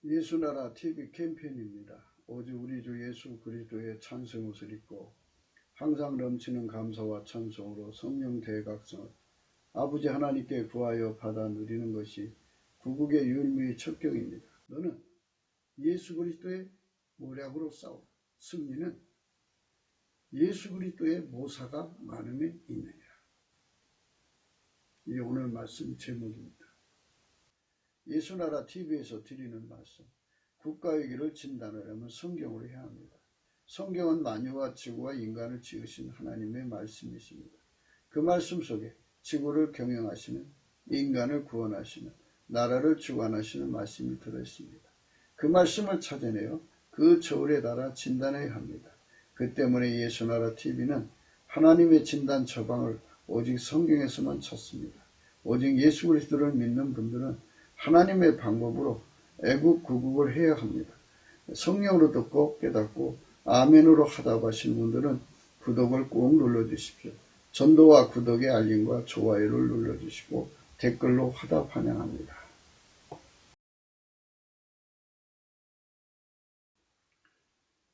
예수나라 TV 캠페인입니다. 오직 우리 주 예수 그리스도의 찬송옷을 입고 항상 넘치는 감사와 찬송으로 성령 대각성을 아버지 하나님께 구하여 받아 누리는 것이 구국의 유일무이의 첩경입니다. 너는 예수 그리스도의 모략으로 싸워 승리는 예수 그리스도의 모사가 많음에 있느니라. 이 오늘 말씀 제목입니다. 예수나라 TV에서 드리는 말씀, 국가의 길을 진단하려면 성경으로 해야 합니다. 성경은 만유와 지구와 인간을 지으신 하나님의 말씀이십니다. 그 말씀 속에 지구를 경영하시는, 인간을 구원하시는, 나라를 주관하시는 말씀이 들어있습니다. 그 말씀을 찾아내어 그 저울에 달아 진단해야 합니다. 그 때문에 예수나라 TV는 하나님의 진단 처방을 오직 성경에서만 찾습니다. 오직 예수 그리스도를 믿는 분들은 하나님의 방법으로 애국 구국을 해야 합니다. 성령으로 듣고 깨닫고 아멘으로 하답하시는 분들은 구독을 꼭 눌러주십시오. 전도와 구독의 알림과 좋아요를 눌러주시고 댓글로 화답 환영합니다.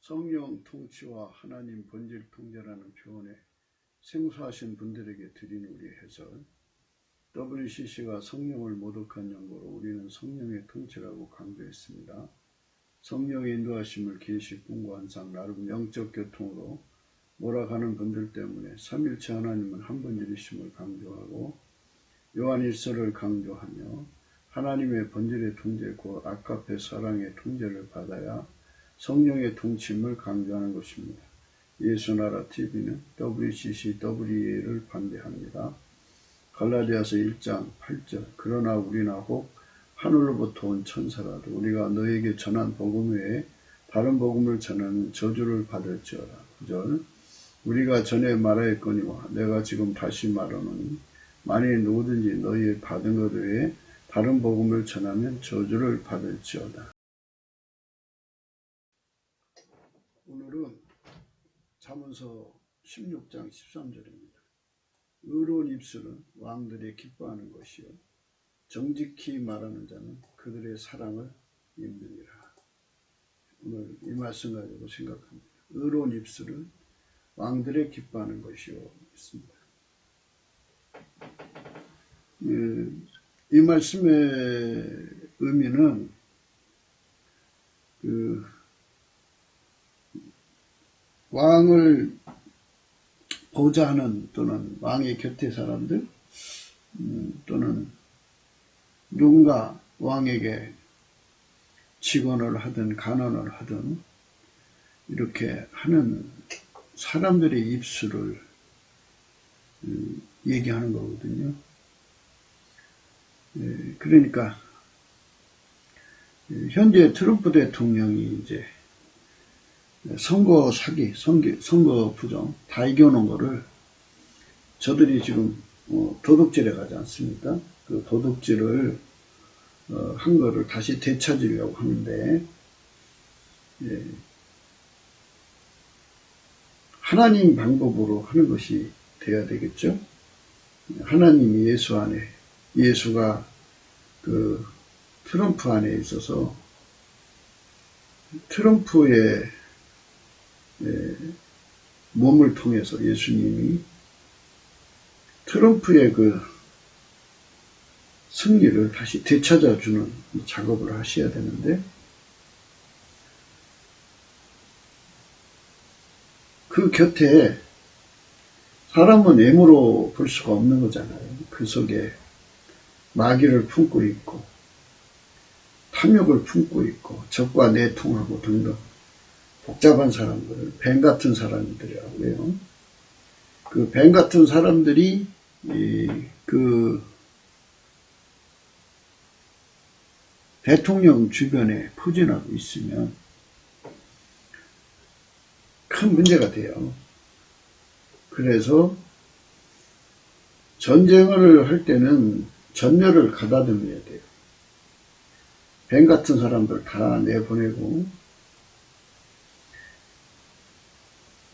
성령 통치와 하나님 본질 통제라는 표현에 생소하신 분들에게 드린 우리 해설, WCC가 성령을 모독한 연고로 우리는 성령의 통치라고 강조했습니다. 성령의 인도하심을 계시 분과한상 나름 영적 교통으로 몰아가는 분들 때문에 삼일체 하나님은 한 분이심을 강조하고 요한일서를 강조하며 하나님의 본질의 통제 곧 아카페 사랑의 통제를 받아야 성령의 통치임을 강조하는 것입니다. 예수나라 TV는 WCC, WEA를 반대합니다. 갈라디아서 1장 8절 그러나 우리나 혹 하늘로부터 온 천사라도 우리가 너에게 전한 복음 외에 다른 복음을 전하는 저주를 받을지어다. 9절 우리가 전에 말하였거니와 내가 지금 다시 말하노니 만일 누구든지 너희 받은 것 외에 다른 복음을 전하면 저주를 받을지어다. 오늘은 잠언서 16장 13절입니다. 의로운 입술은 왕들이 기뻐하는 것이요 정직히 말하는 자는 그들의 사랑을 입느니라. 오늘 이 말씀 가지고 생각합니다. 의로운 입술은 왕들의 기뻐하는 것이요 있습니다. 이 말씀의 의미는 왕을 보좌하는 또는 왕의 곁에 사람들 또는 누군가 왕에게 직언을 하든 간언을 하든 이렇게 하는 사람들의 입술을 얘기하는 거거든요. 그러니까 현재 트럼프 대통령이 이제 선거 사기, 선거 부정 다 이겨놓은 거를 저들이 지금 도둑질해 가지 않습니까? 그 도둑질을 한 거를 다시 되찾으려고 하는데 하나님 방법으로 하는 것이 돼야 되겠죠. 하나님이 예수 안에, 예수가 그 트럼프 안에 있어서 트럼프의 몸을 통해서 예수님이 트럼프의 그 승리를 다시 되찾아주는 작업을 하셔야 되는데 그 곁에 사람은 외모로 볼 수가 없는 거잖아요. 그 속에 마귀를 품고 있고 탐욕을 품고 있고 적과 내통하고 등등 복잡한 사람들을 뱀 같은 사람들이라고요. 그 뱀 같은 사람들이 그 대통령 주변에 포진하고 있으면 큰 문제가 돼요. 그래서 전쟁을 할 때는 전멸을 가다듬어야 돼요. 뱀 같은 사람들 다 내보내고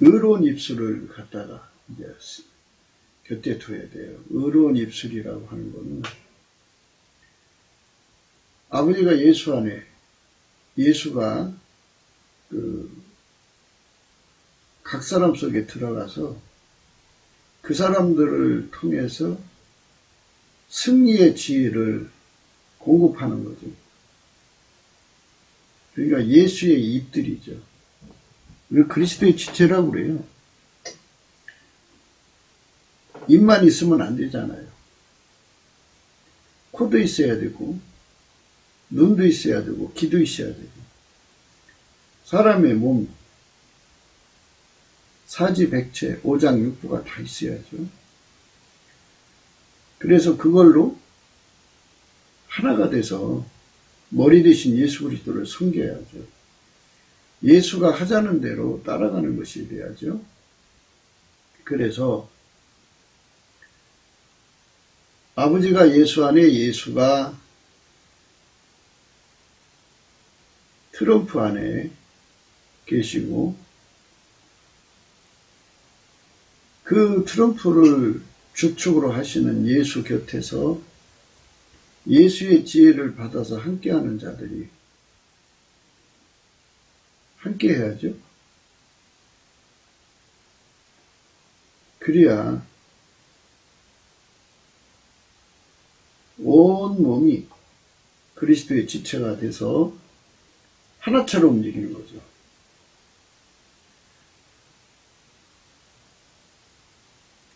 의로운 입술을 갖다가 이제 곁에 둬야 돼요. 의로운 입술이라고 하는 거는 아버지가 예수 안에 예수가 각 사람 속에 들어가서 그 사람들을 통해서 승리의 지혜를 공급하는 거죠. 그러니까 예수의 입들이죠. 그리스도의 지체라고 그래요. 입만 있으면 안 되잖아요. 코도 있어야 되고 눈도 있어야 되고 귀도 있어야 되고 사람의 몸 사지백체 오장육부가 다 있어야죠. 그래서 그걸로 하나가 돼서 머리 대신 예수 그리스도를 섬겨야죠. 예수가 하자는 대로 따라가는 것이 돼야죠. 그래서 아버지가 예수 안에 예수가 트럼프 안에 계시고 그 트럼프를 주축으로 하시는 예수 곁에서 예수의 지혜를 받아서 함께하는 자들이 함께 해야죠. 그래야 온 몸이 그리스도의 지체가 돼서 하나처럼 움직이는 거죠.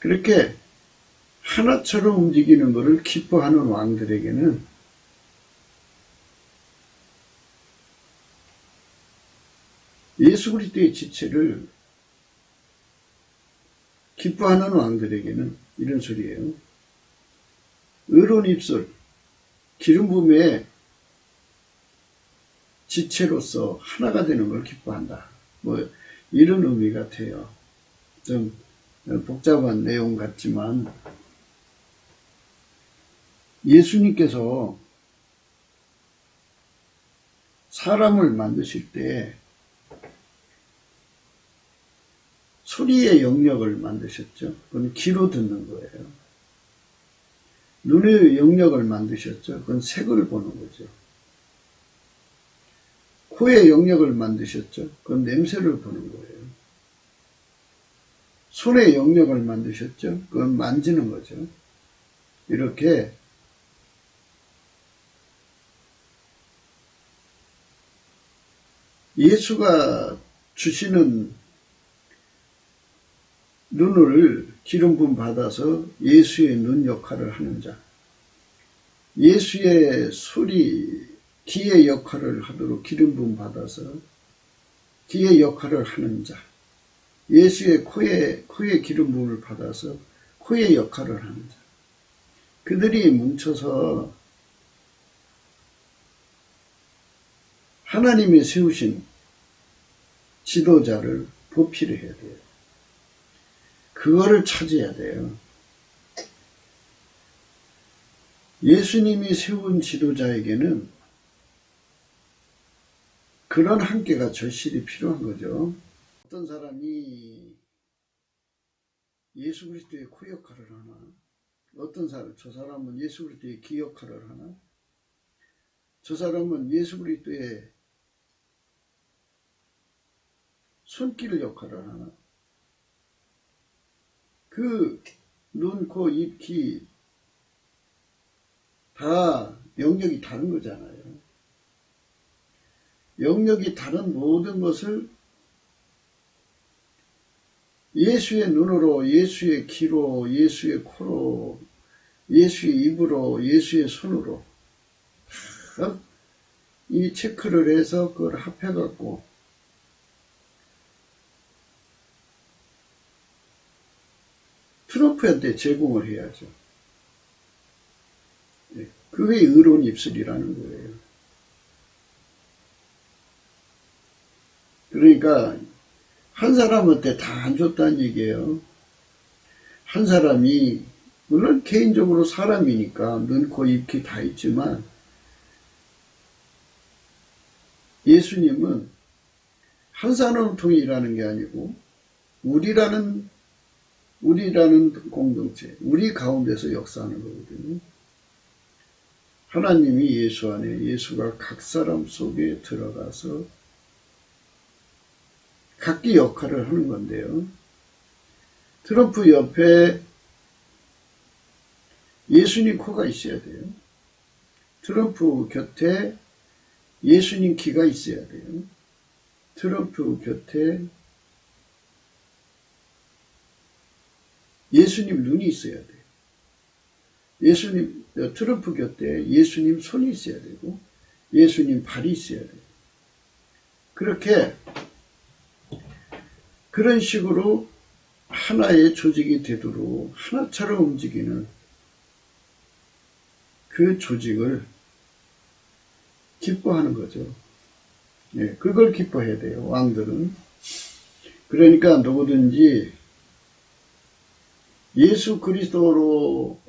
그렇게 하나처럼 움직이는 것을 기뻐하는 왕들에게는 예수 그리스도의 지체를 기뻐하는 왕들에게는 이런 소리예요. 의로운 입술, 기름 부음의 지체로서 하나가 되는 걸 기뻐한다. 이런 의미 같아요. 좀 복잡한 내용 같지만 예수님께서 사람을 만드실 때 소리의 영역을 만드셨죠. 그건 귀로 듣는 거예요. 눈의 영역을 만드셨죠. 그건 색을 보는 거죠. 코의 영역을 만드셨죠. 그건 냄새를 보는 거예요. 손의 영역을 만드셨죠. 그건 만지는 거죠. 이렇게 예수가 주시는 눈을 기름 부음 받아서 예수의 눈 역할을 하는 자, 예수의 소리, 귀의 역할을 하도록 기름 부음 받아서 귀의 역할을 하는 자, 예수의 코에 기름 부음을 받아서 코의 역할을 하는 자, 그들이 뭉쳐서 하나님이 세우신 지도자를 보필해야 돼요. 그거를 찾아야 돼요. 예수님이 세운 지도자에게는 그런 함께가 절실히 필요한 거죠. 어떤 사람이 예수 그리스도의 코 역할을 하나? 어떤 사람, 저 사람은 예수 그리스도의 귀 역할을 하나? 저 사람은 예수 그리스도의 손길 역할을 하나? 그 눈, 코, 입, 귀 다 영역이 다른 거잖아요. 영역이 다른 모든 것을 예수의 눈으로, 예수의 귀로, 예수의 코로, 예수의 입으로, 예수의 손으로 다 이 체크를 해서 그걸 합해갖고 트럼프한테 제공을 해야죠. 그게 의로운 입술이라는 거예요. 그러니까 한 사람한테 다 안 줬다는 얘기예요. 한 사람이 물론 개인적으로 사람이니까 눈, 코, 입, 귀 다 있지만 예수님은 한 사람을 통해 일하는 게 아니고 우리라는 공동체, 우리 가운데서 역사하는 거거든요. 하나님이 예수 안에, 예수가 각 사람 속에 들어가서 각기 역할을 하는 건데요. 트럼프 옆에 예수님 코가 있어야 돼요. 트럼프 곁에 예수님 귀가 있어야 돼요. 트럼프 곁에 예수님 눈이 있어야 돼요. 트럼프 곁에 예수님 손이 있어야 되고, 예수님 발이 있어야 돼요. 그렇게, 그런 식으로 하나의 조직이 되도록 하나처럼 움직이는 그 조직을 기뻐하는 거죠. 네, 그걸 기뻐해야 돼요, 왕들은. 그러니까 누구든지 예수 그리스도로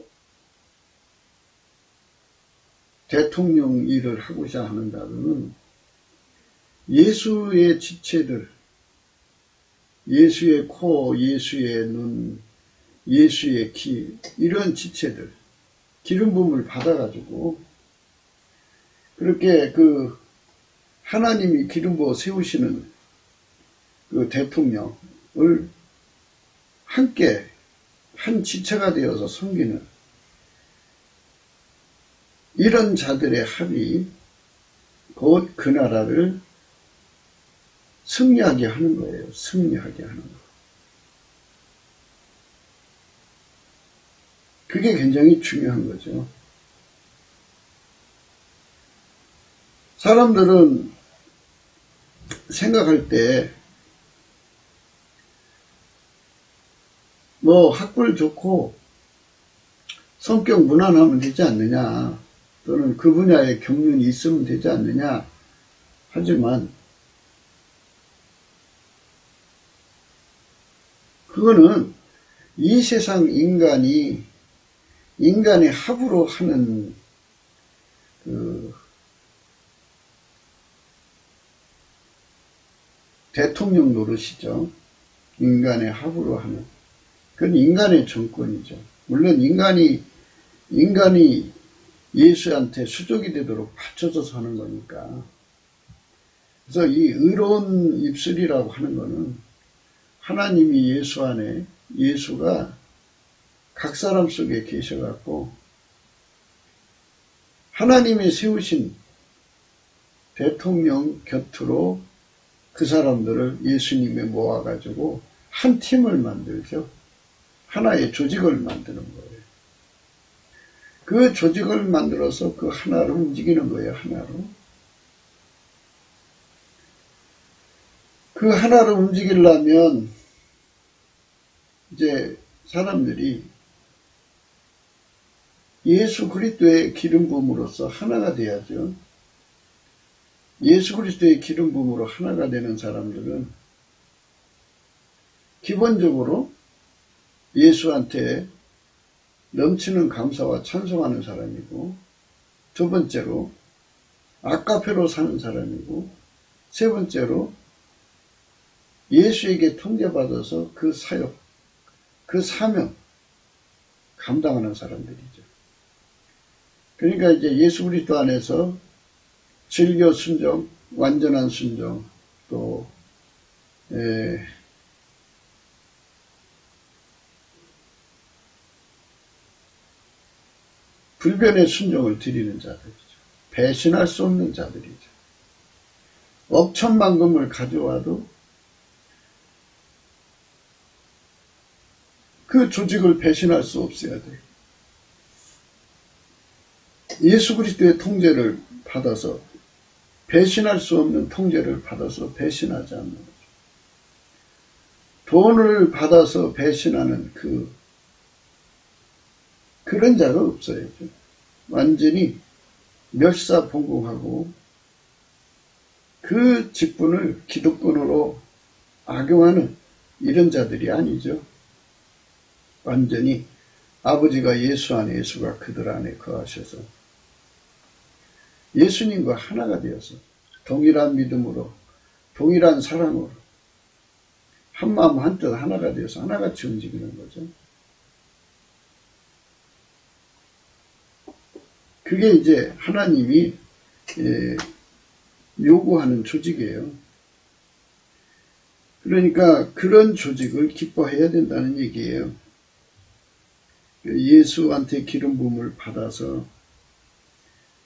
대통령 일을 하고자 하는다면 예수의 지체들, 예수의 코, 예수의 눈, 예수의 귀, 이런 지체들, 기름 부음을 받아가지고 그렇게 그 하나님이 기름 부어 세우시는 그 대통령을 함께 한 지체가 되어서 섬기는 이런 자들의 합이 곧 그 나라를 승리하게 하는 거예요. 승리하게 하는 거. 그게 굉장히 중요한 거죠. 사람들은 생각할 때 뭐 학벌 좋고 성격 무난하면 되지 않느냐, 또는 그 분야에 경륜이 있으면 되지 않느냐 하지만 그거는 이 세상 인간의 합으로 하는 그 대통령 노릇이죠. 인간의 합으로 하는. 그건 인간의 정권이죠. 물론 인간이 예수한테 수족이 되도록 받쳐져서 하는 거니까. 그래서 이 의로운 입술이라고 하는 거는 하나님이 예수 안에, 예수가 각 사람 속에 계셔갖고 하나님이 세우신 대통령 곁으로 그 사람들을 예수님에 모아가지고 한 팀을 만들죠. 하나의 조직을 만드는 거예요. 그 조직을 만들어서 그 하나를 움직이는 거예요. 하나로. 그 하나를 움직이려면 이제 사람들이 예수 그리스도의 기름 부음으로써 하나가 돼야죠. 예수 그리스도의 기름 부음으로 하나가 되는 사람들은 기본적으로 예수한테 넘치는 감사와 찬송하는 사람이고, 두 번째로 아카페로 사는 사람이고, 세 번째로 예수에게 통제받아서 그 사역, 그 사명 감당하는 사람들이죠. 그러니까 이제 예수 그리스도 안에서 질겨 순종, 완전한 순종, 또 불변의 순종을 드리는 자들이죠. 배신할 수 없는 자들이죠. 억천만금을 가져와도 그 조직을 배신할 수 없어야 돼요. 예수 그리스도의 통제를 받아서 배신할 수 없는 통제를 받아서 배신하지 않는 거죠. 돈을 받아서 배신하는 그런 자가 없어야죠. 완전히 멸사봉공하고 그 직분을 기득권으로 악용하는 이런 자들이 아니죠. 완전히 아버지가 예수 안에, 예수가 그들 안에 거하셔서 예수님과 하나가 되어서 동일한 믿음으로, 동일한 사랑으로 한마음 한뜻 하나가 되어서 하나같이 움직이는 거죠. 그게 이제 하나님이 요구하는 조직이에요. 그러니까 그런 조직을 기뻐해야 된다는 얘기예요. 예수한테 기름 부음을 받아서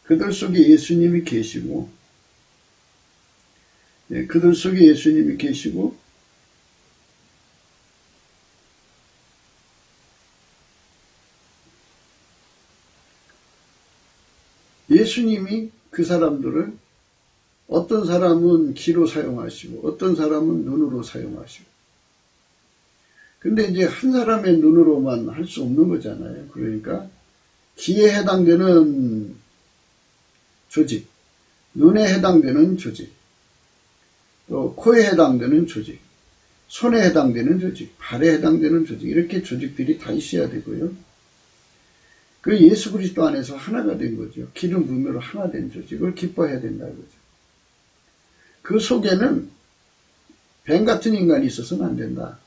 그들 속에 예수님이 계시고, 그들 속에 예수님이 계시고, 예수님이 그 사람들을 어떤 사람은 귀로 사용하시고 어떤 사람은 눈으로 사용하시고, 근데 이제 한 사람의 눈으로만 할 수 없는 거잖아요. 그러니까 귀에 해당되는 조직, 눈에 해당되는 조직, 또 코에 해당되는 조직, 손에 해당되는 조직, 발에 해당되는 조직, 이렇게 조직들이 다 있어야 되고요. 그 예수 그리스도 안에서 하나가 된 거죠. 기름 부음으로 하나 된 조직을 기뻐해야 된다는 거죠. 그 속에는 뱀 같은 인간이 있어서는 안 된다.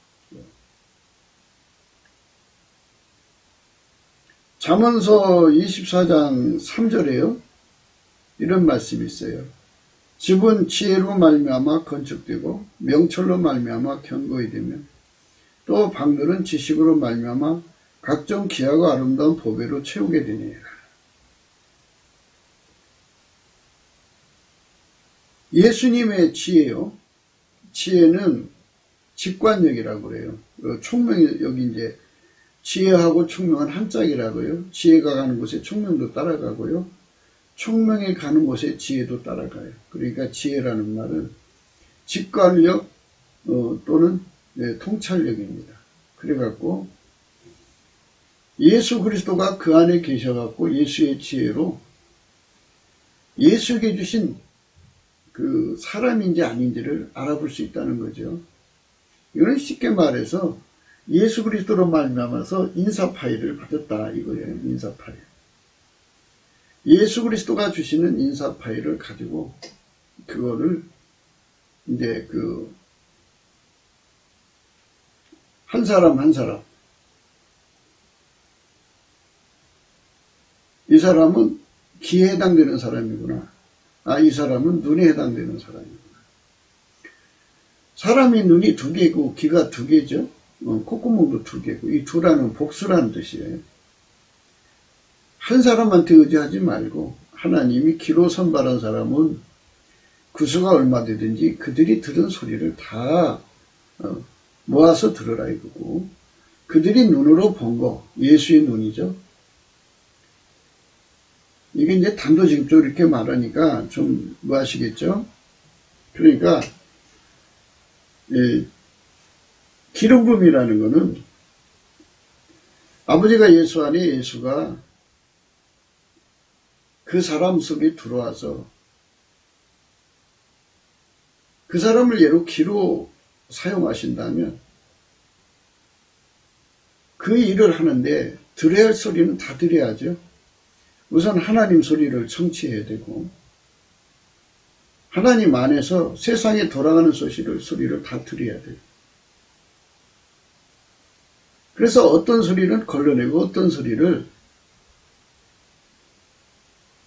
잠언서 24장 3절에요. 이런 말씀이 있어요. 집은 지혜로 말미암아 건축되고 명철로 말미암아 견고히 되며 또 방들은 지식으로 말미암아 각종 귀하고 아름다운 보배로 채우게 되니라. 예수님의 지혜요. 지혜는 직관력이라고 그래요. 총명이 여기 이제 지혜하고 총명은 한 짝이라고요. 지혜가 가는 곳에 총명도 따라가고요. 총명이 가는 곳에 지혜도 따라가요. 그러니까 지혜라는 말은 직관력 또는 통찰력입니다. 그래갖고 예수 그리스도가 그 안에 계셔갖고 예수의 지혜로 예수에게 주신 그 사람인지 아닌지를 알아볼 수 있다는 거죠. 이건 쉽게 말해서 예수 그리스도로 말미암아서 인사파일을 받았다 이거예요. 인사파일. 예수 그리스도가 주시는 인사파일을 가지고 그거를 이제 그 한 사람 한 사람, 이 사람은 귀에 해당되는 사람이구나. 이 사람은 눈에 해당되는 사람이구나. 사람이 눈이 두 개고 귀가 두 개죠. 콧구멍도 두 개고 이 두라는 복수라는 뜻이에요. 한 사람한테 의지하지 말고 하나님이 귀로 선발한 사람은 그 수가 얼마 되든지 그들이 들은 소리를 다 모아서 들으라 이거고, 그들이 눈으로 본 거, 예수의 눈이죠. 이게 이제 단도직입적으로 이렇게 말하니까 좀 뭐하시겠죠? 그러니까 기름 부음이라는 거는 아버지가 예수 안에 예수가 그 사람 속에 들어와서 그 사람을 예로 귀로 사용하신다면 그 일을 하는데 들어야 할 소리는 다 들어야죠. 우선 하나님 소리를 청취해야 되고 하나님 안에서 세상에 돌아가는 소리를 다 들어야 돼요. 그래서 어떤 소리는 걸러내고 어떤 소리를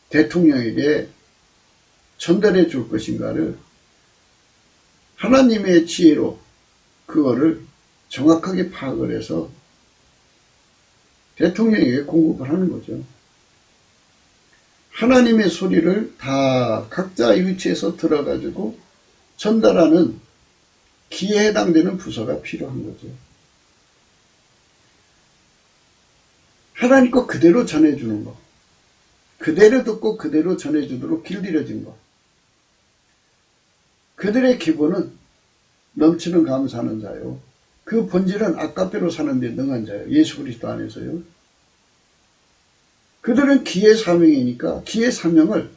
대통령에게 전달해 줄 것인가를 하나님의 지혜로 그거를 정확하게 파악을 해서 대통령에게 공급을 하는 거죠. 하나님의 소리를 다 각자의 위치에서 들어가지고 전달하는 귀에 해당되는 부서가 필요한 거죠. 하나님 거 그대로 전해주는 거, 그대로 듣고 그대로 전해주도록 길들여진 거. 그들의 기본은 넘치는 감사하는 자요. 그 본질은 아까페로 사는 데 능한 자요. 예수 그리스도 안에서요. 그들은 기의 사명이니까 기의 사명을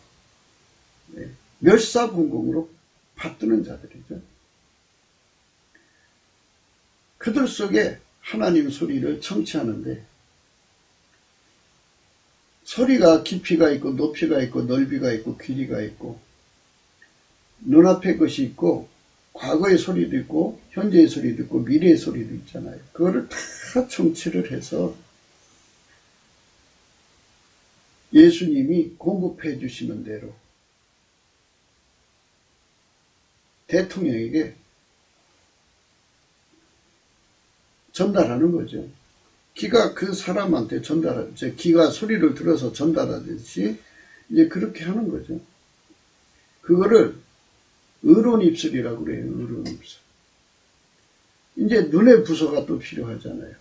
멸사분공으로 받드는 자들이죠. 그들 속에 하나님 소리를 청취하는데 소리가 깊이가 있고 높이가 있고 넓이가 있고 길이가 있고 눈앞에 것이 있고 과거의 소리도 있고 현재의 소리도 있고 미래의 소리도 있잖아요. 그거를 다 청취를 해서 예수님이 공급해 주시는 대로 대통령에게 전달하는 거죠. 기가 그 사람한테 기가 소리를 들어서 전달하듯이 이제 그렇게 하는 거죠. 그거를 의론입술이라고 그래요. 의론입술. 이제 눈의 부서가 또 필요하잖아요.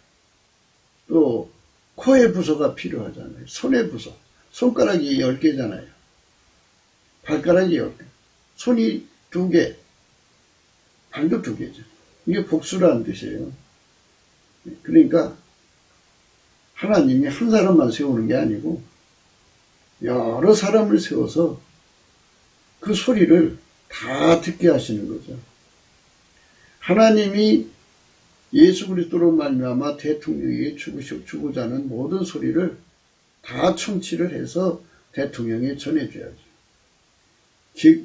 또 코의 부서가 필요하잖아요. 손의 부서. 손가락이 10개잖아요. 발가락이 10개. 손이 2개. 발도 2개죠. 이게 복수라는 뜻이에요. 그러니까 하나님이 한 사람만 세우는 게 아니고 여러 사람을 세워서 그 소리를 다 듣게 하시는 거죠. 하나님이 예수 그리스도로 말미암아 대통령에게 주고자 하는 모든 소리를 다 청취를 해서 대통령에 전해줘야죠.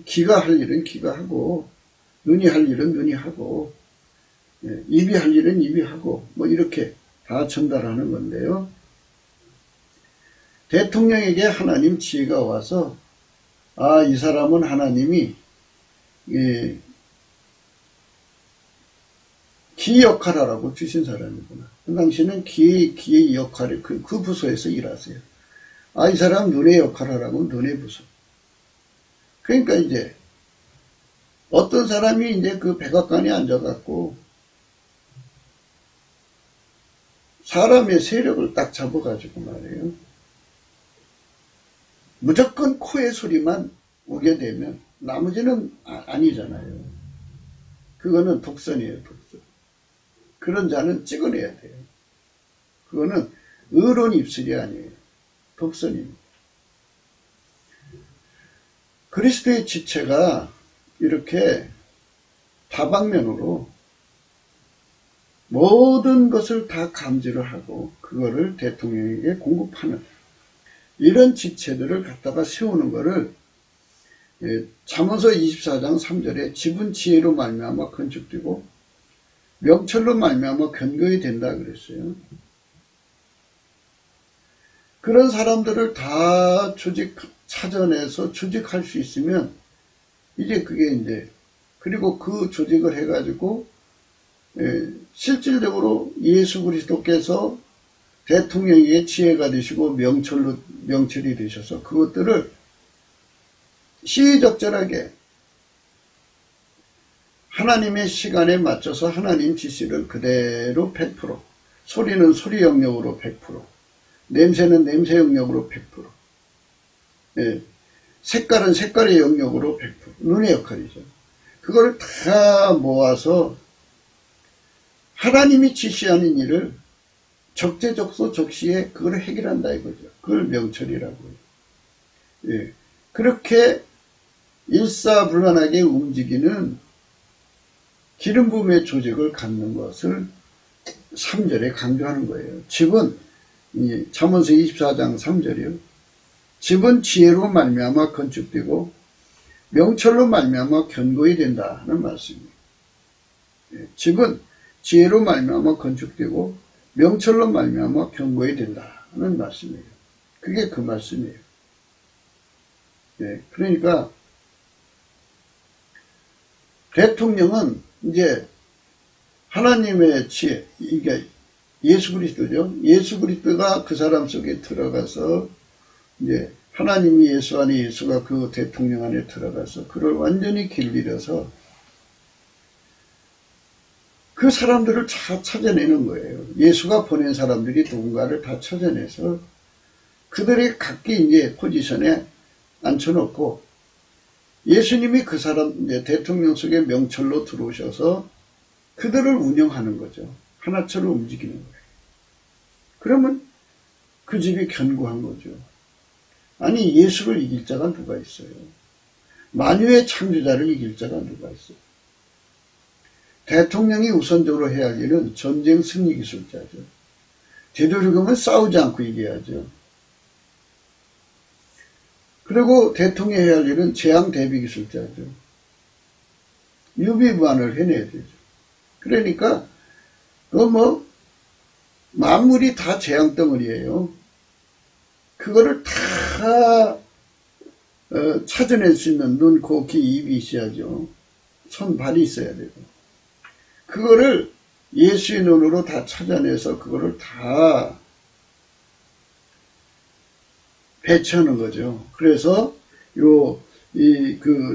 귀가 할 일은 귀가 하고, 눈이 할 일은 눈이 하고, 입이 할 일은 입이 하고, 뭐 이렇게 다 전달하는 건데요. 대통령에게 하나님 지혜가 와서 아, 이 사람은 하나님이 귀 역할하라고 주신 사람이구나. 그 당시에는 귀의 역할을 그 부서에서 일하세요. 아, 이 사람 눈의 역할하라고 눈의 부서. 그러니까 이제 어떤 사람이 이제 그 백악관에 앉아갖고 사람의 세력을 딱 잡아가지고 말이에요. 무조건 코의 소리만 오게 되면 나머지는 아니잖아요. 그거는 독선이에요, 독선. 그런 자는 찍어내야 돼요. 그거는 의로운 입술이 아니에요. 독선입니다. 그리스도의 지체가 이렇게 다방면으로 모든 것을 다 감지를 하고 그거를 대통령에게 공급하는 이런 지체들을 갖다가 세우는 거를 잠언서 24장 3절에 집은 지혜로 말미암아 건축되고 명철로 말미암아 견고히 된다 그랬어요. 그런 사람들을 다 찾아내서 조직할 수 있으면 이제 그게 이제 그리고 그 조직을 해가지고 실질적으로 예수 그리스도께서 대통령의 지혜가 되시고 명철이 되셔서 그것들을 시의적절하게 하나님의 시간에 맞춰서 하나님 지시를 그대로 100%, 소리는 소리 영역으로 100%, 냄새는 냄새 영역으로 100%, 색깔은 색깔의 영역으로 100%, 눈의 역할이죠. 그걸 다 모아서 하나님이 지시하는 일을 적재적소 적시에 그걸 해결한다 이거죠. 그걸 명철이라고 해요. 그렇게 일사불란하게 움직이는 기름 부음의 조직을 갖는 것을 3절에 강조하는 거예요. 집은 잠언서 24장 3절이요. 집은 지혜로 말미암아 건축되고 명철로 말미암아 견고히 된다는 말씀이에요. 집은 지혜로 말미암아 건축되고 명철로 말미암아 견고히 된다는 말씀이에요. 그게 그 말씀이에요. 그러니까 대통령은 이제 하나님의 지혜, 이게 예수 그리스도죠. 예수 그리스도가 그 사람 속에 들어가서 이제 하나님이 예수 안에 예수가 그 대통령 안에 들어가서 그를 완전히 길들여서 그 사람들을 다 찾아내는 거예요. 예수가 보낸 사람들이 누군가를 다 찾아내서 그들의 각기 이제 포지션에 앉혀놓고 예수님이 그 사람 이제 대통령 속에 명철로 들어오셔서 그들을 운영하는 거죠. 하나처럼 움직이는 거예요. 그러면 그 집이 견고한 거죠. 아니 예수를 이길 자가 누가 있어요? 만유의 창조자를 이길 자가 누가 있어요? 대통령이 우선적으로 해야 할 일은 전쟁 승리 기술자죠. 되도록이면 싸우지 않고 이겨야죠. 그리고 대통령이 해야 할 일은 재앙 대비 기술자죠. 유비무환을 해내야 되죠. 그러니까 만물이 다 재앙 덩어리예요. 그거를 다 찾아낼 수 있는 눈, 코, 귀, 입이 있어야죠. 손, 발이 있어야 되고. 그거를 예수의 눈으로 다 찾아내서 그거를 다 배치하는 거죠. 그래서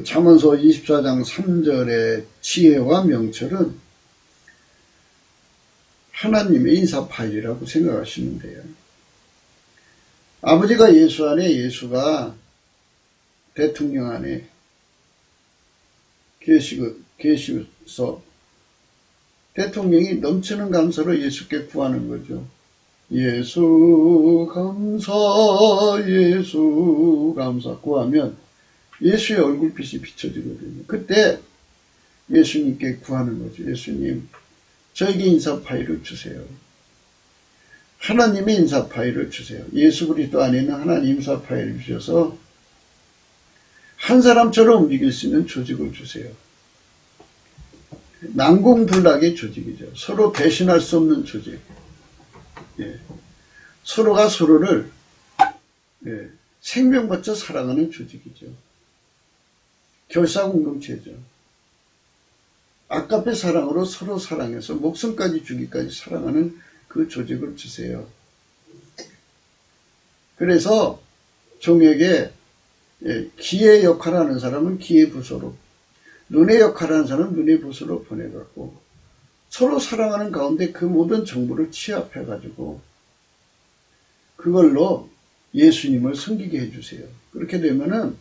잠언서 24장 3절의 지혜와 명철은 하나님의 인사파일이라고 생각하시면 돼요. 아버지가 예수 안에, 예수가 대통령 안에 계시서 대통령이 넘치는 감사로 예수께 구하는 거죠. 예수 감사, 예수 감사 구하면 예수의 얼굴빛이 비춰지거든요. 그때 예수님께 구하는 거죠. 예수님, 저에게 인사 파일을 주세요. 하나님의 인사 파일을 주세요. 예수 그리스도 안에 있는 하나님 인사 파일을 주셔서 한 사람처럼 움직일 수 있는 조직을 주세요. 난공불락의 조직이죠. 서로 배신할 수 없는 조직. 예. 서로가 서로를 생명 바쳐 사랑하는 조직이죠. 결사공동체죠. 아까페 사랑으로 서로 사랑해서 목숨까지 주기까지 사랑하는 그 조직을 주세요. 그래서 종에게 귀의 역할을 하는 사람은 귀의 부서로, 눈의 역할을 하는 사람은 눈의 부서로 보내갖고 서로 사랑하는 가운데 그 모든 정보를 취합해가지고 그걸로 예수님을 섬기게 해주세요. 그렇게 되면은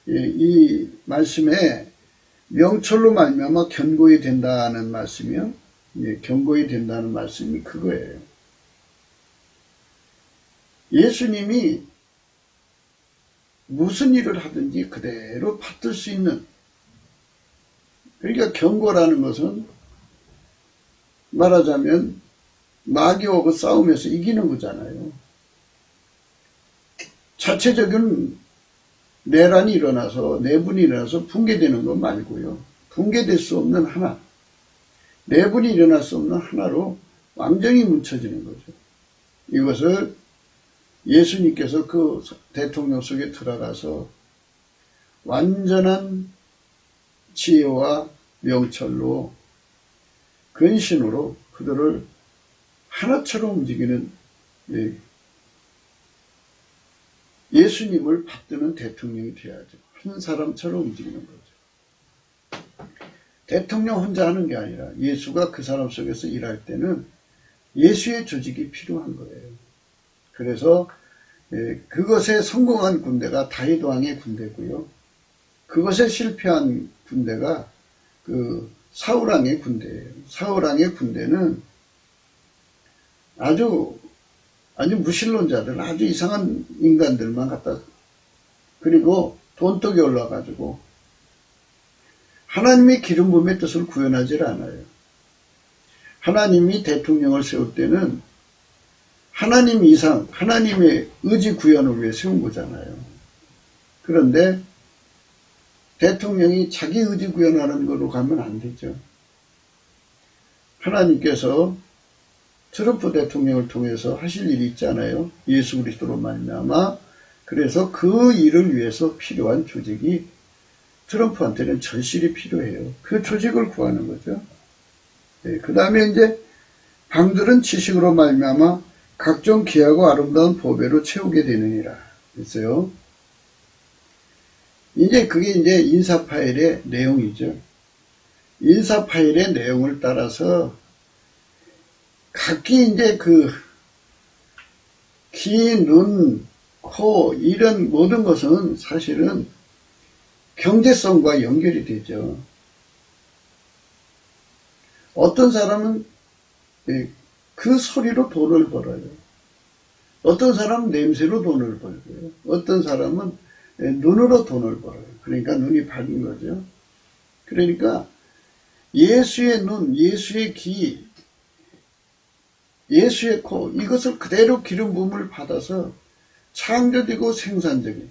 이 말씀에 명철로 말미암아 견고히 된다는 말씀이요. 견고히 된다는 말씀이 그거예요. 예수님이 무슨 일을 하든지 그대로 받들 수 있는, 그러니까 견고라는 것은 말하자면 마귀하고 싸우면서 이기는 거잖아요. 자체적인 내란이 일어나서, 내분이 일어나서 붕괴되는 거 말고요. 붕괴될 수 없는 하나, 내분이 일어날 수 없는 하나로 완전히 뭉쳐지는 거죠. 이것을 예수님께서 그 대통령 속에 들어가서 완전한 지혜와 명철로 근신으로 그들을 하나처럼 움직이는 예수님을 받드는 대통령이 되어야죠. 한 사람처럼 움직이는 거죠. 대통령 혼자 하는 게 아니라 예수가 그 사람 속에서 일할 때는 예수의 조직이 필요한 거예요. 그래서 그것에 성공한 군대가 다윗 왕의 군대고요. 그것에 실패한 군대가 그 사울 왕의 군대예요. 사울 왕의 군대는 아주 무신론자들, 아주 이상한 인간들만 갖다, 그리고 돈독이 올라가지고 하나님의 기름 부음의 뜻을 구현하지 않아요. 하나님이 대통령을 세울 때는 하나님 이상, 하나님의 의지 구현을 위해 세운 거잖아요. 그런데 대통령이 자기 의지 구현하는 걸로 가면 안 되죠. 하나님께서 트럼프 대통령을 통해서 하실 일이 있잖아요. 예수 그리스도로 말미암아. 그래서 그 일을 위해서 필요한 조직이 트럼프한테는 절실히 필요해요. 그 조직을 구하는 거죠. 그 다음에 이제 방들은 지식으로 말미암아 각종 귀하고 아름다운 보배로 채우게 되느니라 했어요. 이제 그게 이제 인사 파일의 내용이죠. 인사 파일의 내용을 따라서 각기 이제 그 귀, 눈, 코 이런 모든 것은 사실은 경제성과 연결이 되죠. 어떤 사람은 그 소리로 돈을 벌어요. 어떤 사람은 냄새로 돈을 벌고요. 어떤 사람은 눈으로 돈을 벌어요. 그러니까 눈이 밝은 거죠. 그러니까 예수의 눈, 예수의 귀, 예수의 코, 이것을 그대로 기름 부음을 받아서 창조되고 생산적인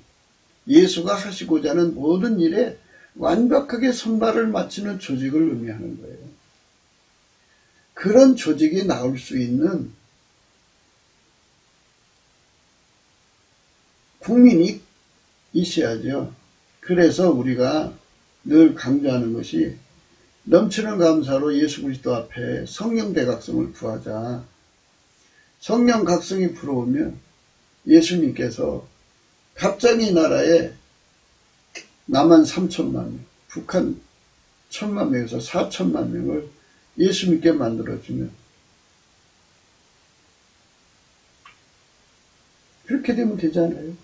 예수가 하시고자 하는 모든 일에 완벽하게 선발을 마치는 조직을 의미하는 거예요. 그런 조직이 나올 수 있는 국민이 있어야죠. 그래서 우리가 늘 강조하는 것이 넘치는 감사로 예수 그리스도 앞에 성령 대각성을 구하자. 성령 각성이 불어오면 예수님께서 갑자기 나라에 남한 3천만 명, 북한 1,000만 명에서 4천만 명을 예수 믿게 만들어주면 그렇게 되면 되잖아요.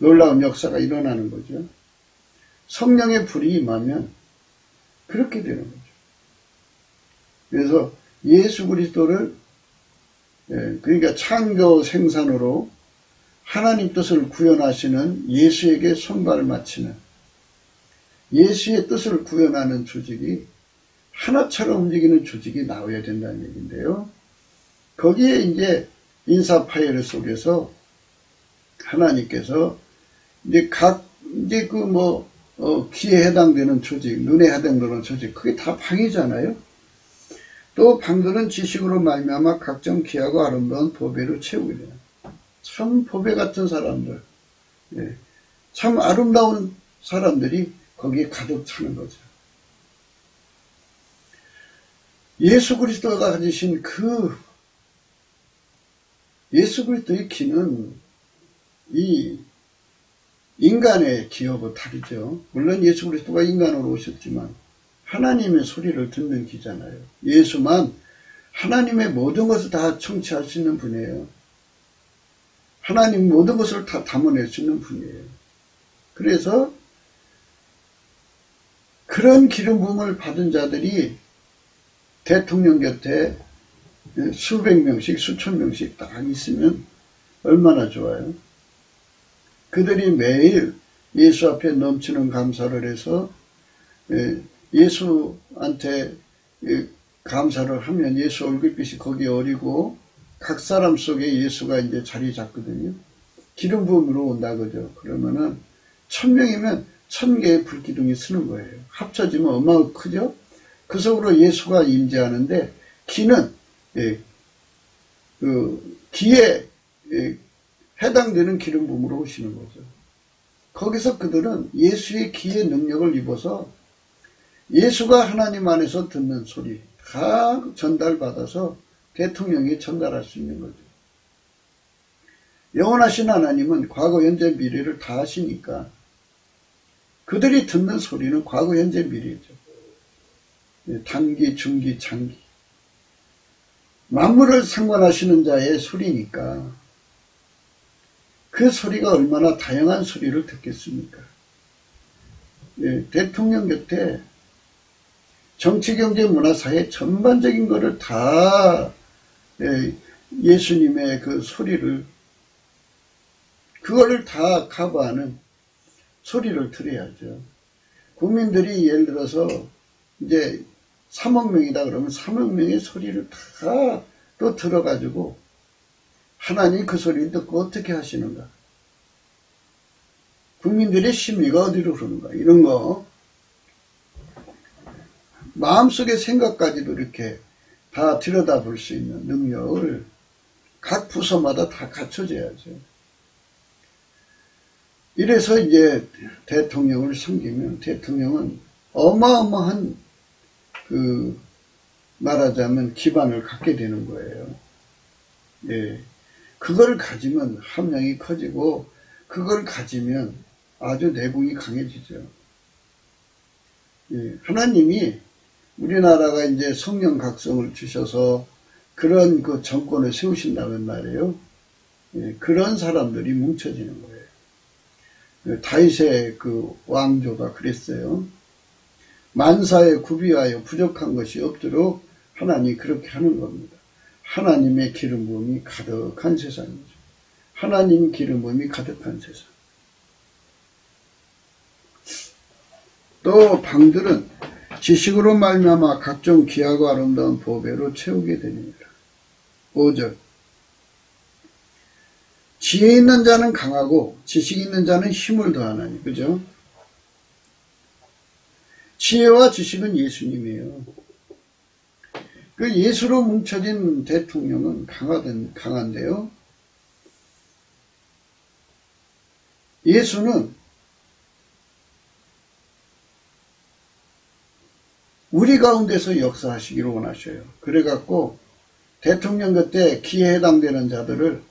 놀라운 역사가 일어나는 거죠. 성령의 불이 임하면 그렇게 되는 거죠. 그래서 예수 그리스도를 그러니까 창조 생산으로 하나님 뜻을 구현하시는 예수에게 손발을 맞추는 예수의 뜻을 구현하는 조직이 하나처럼 움직이는 조직이 나와야 된다는 얘기인데요. 거기에 이제 인사 파열 속에서 하나님께서 이제 귀에 해당되는 조직, 눈에 해당되는 조직, 그게 다 방이잖아요. 또 방들은 지식으로 말미암아 각종 귀하고 아름다운 보배로 채우게 돼요. 참 보배 같은 사람들, 참 아름다운 사람들이 거기에 가득 차는 거죠. 예수 그리스도가 가지신 그 예수 그리스도의 기는 이 인간의 기하고 다르죠. 물론 예수 그리스도가 인간으로 오셨지만 하나님의 소리를 듣는 기잖아요. 예수만 하나님의 모든 것을 다 청취할 수 있는 분이에요. 하나님 모든 것을 다 담아낼 수 있는 분이에요. 그래서 그런 기름 부음을 받은 자들이 대통령 곁에 수백 명씩 수천 명씩 딱 있으면 얼마나 좋아요. 그들이 매일 예수 앞에 넘치는 감사를 해서 예수한테 감사를 하면 예수 얼굴빛이 거기에 어리고 각 사람 속에 예수가 이제 자리 잡거든요. 기름 부음으로 온다 그죠. 그러면은 1000명이면 1000개의 불기둥이 쓰는 거예요. 합쳐지면 얼마나 크죠? 그 속으로 예수가 임재하는데 기는 기에 해당되는 기름 부음으로 오시는 거죠. 거기서 그들은 예수의 기의 능력을 입어서 예수가 하나님 안에서 듣는 소리 다 전달받아서 대통령이 전달할 수 있는 거죠. 영원하신 하나님은 과거, 현재, 미래를 다 아시니까 그들이 듣는 소리는 과거, 현재, 미래죠. 단기, 중기, 장기. 만물을 상관하시는 자의 소리니까 그 소리가 얼마나 다양한 소리를 듣겠습니까? 대통령 곁에 정치, 경제, 문화, 사회 전반적인 것을 다 예수님의 그 소리를 그거를 다 커버하는 소리를 들어야죠. 국민들이 예를 들어서 이제 3억 명이다 그러면 3억 명의 소리를 다 또 들어가지고 하나님이 그 소리를 듣고 어떻게 하시는가? 국민들의 심리가 어디로 흐르는가? 이런 거 마음속의 생각까지도 이렇게 다 들여다볼 수 있는 능력을 각 부서마다 다 갖춰져야죠. 이래서 이제 대통령을 섬기면 대통령은 어마어마한 말하자면 기반을 갖게 되는 거예요. 그걸 가지면 함량이 커지고 그걸 가지면 아주 내공이 강해지죠. 하나님이 우리나라가 이제 성령 각성을 주셔서 그런 그 정권을 세우신다는 말이에요. 그런 사람들이 뭉쳐지는 거예요. 다윗의 그 왕조가 그랬어요. 만사에 구비하여 부족한 것이 없도록 하나님이 그렇게 하는 겁니다. 하나님의 기름 부음이 가득한 세상이죠. 하나님 기름 부음이 가득한 세상. 또 방들은 지식으로 말미암아 각종 귀하고 아름다운 보배로 채우게 됩니다. 5절 지혜 있는 자는 강하고 지식 있는 자는 힘을 더하나니. 그죠? 지혜와 지식은 예수님이에요. 그 예수로 뭉쳐진 대통령은 강한데요. 예수는 우리 가운데서 역사하시기를 원하셔요. 그래갖고 대통령 그때 기회에 해당되는 자들을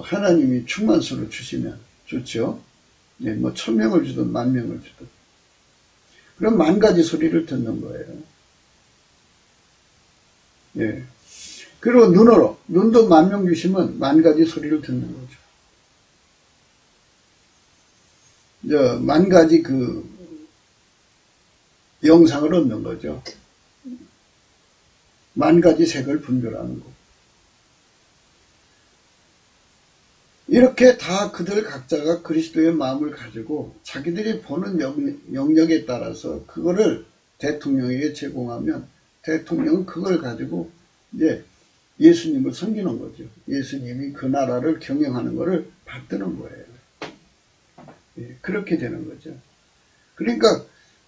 하나님이 충만수를 주시면 좋죠. 네, 1000명을 주든 10,000명을 주든. 그럼 10,000가지 소리를 듣는 거예요. 예. 그리고 눈도 10,000명 주시면 10,000가지 소리를 듣는 거죠. 10,000가지 영상을 얻는 거죠. 10,000가지 색을 분별하는 거. 이렇게 다 그들 각자가 그리스도의 마음을 가지고 자기들이 보는 영역에 따라서 그거를 대통령에게 제공하면 대통령은 그걸 가지고 이제 예수님을 섬기는 거죠. 예수님이 그 나라를 경영하는 것을 받드는 거예요. 예, 그렇게 되는 거죠. 그러니까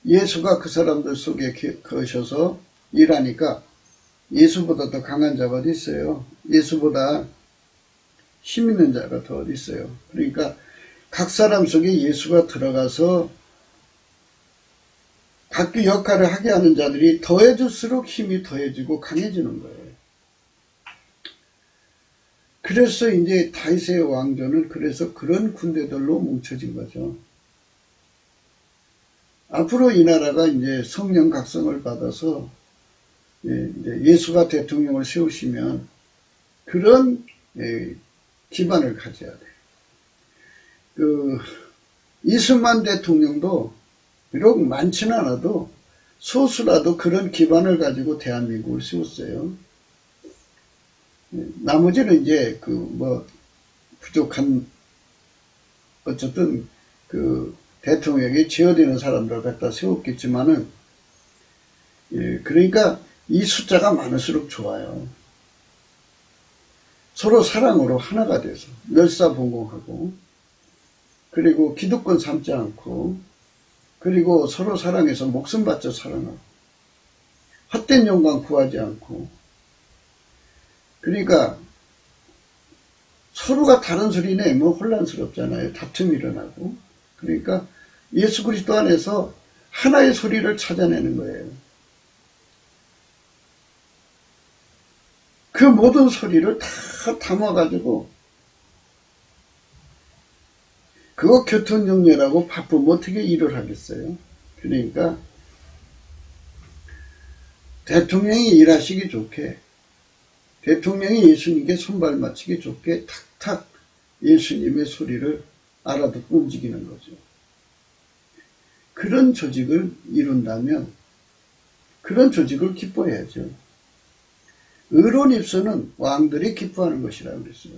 예수가 그 사람들 속에 거셔서 일하니까 예수보다 더 강한 자가 어디 있어요? 예수보다 힘 있는 자가 더 어디 있어요? 그러니까 각 사람 속에 예수가 들어가서 각기 역할을 하게 하는 자들이 더해질수록 힘이 더해지고 강해지는 거예요. 그래서 이제 다윗의 왕조는 그래서 그런 군대들로 뭉쳐진 거죠. 앞으로 이 나라가 이제 성령 각성을 받아서 이제 예수가 대통령을 세우시면 그런 기반을 가져야 돼요. 이승만 대통령도 비록 많지는 않아도 소수라도 그런 기반을 가지고 대한민국을 세웠어요. 나머지는 이제 부족한 어쨌든 대통령에 제어되는 사람들 갖다 세웠겠지만은 그러니까 이 숫자가 많을수록 좋아요. 서로 사랑으로 하나가 돼서 멸사봉공하고 그리고 기득권 삼지 않고 그리고 서로 사랑해서 목숨 바쳐 사랑하고 헛된 영광 구하지 않고 그러니까 서로가 다른 소리 내면 혼란스럽잖아요. 다툼이 일어나고 그러니까 예수 그리스도 안에서 하나의 소리를 찾아내는 거예요. 그 모든 소리를 다 담아가지고 그거 교통정리라고 바쁘면 어떻게 일을 하겠어요? 그러니까 대통령이 일하시기 좋게 대통령이 예수님께 손발 맞추기 좋게 탁탁 예수님의 소리를 알아듣고 움직이는 거죠. 그런 조직을 이룬다면 그런 조직을 기뻐해야죠. 의로운 입술은 왕들이 기뻐하는 것이라고 그랬어요.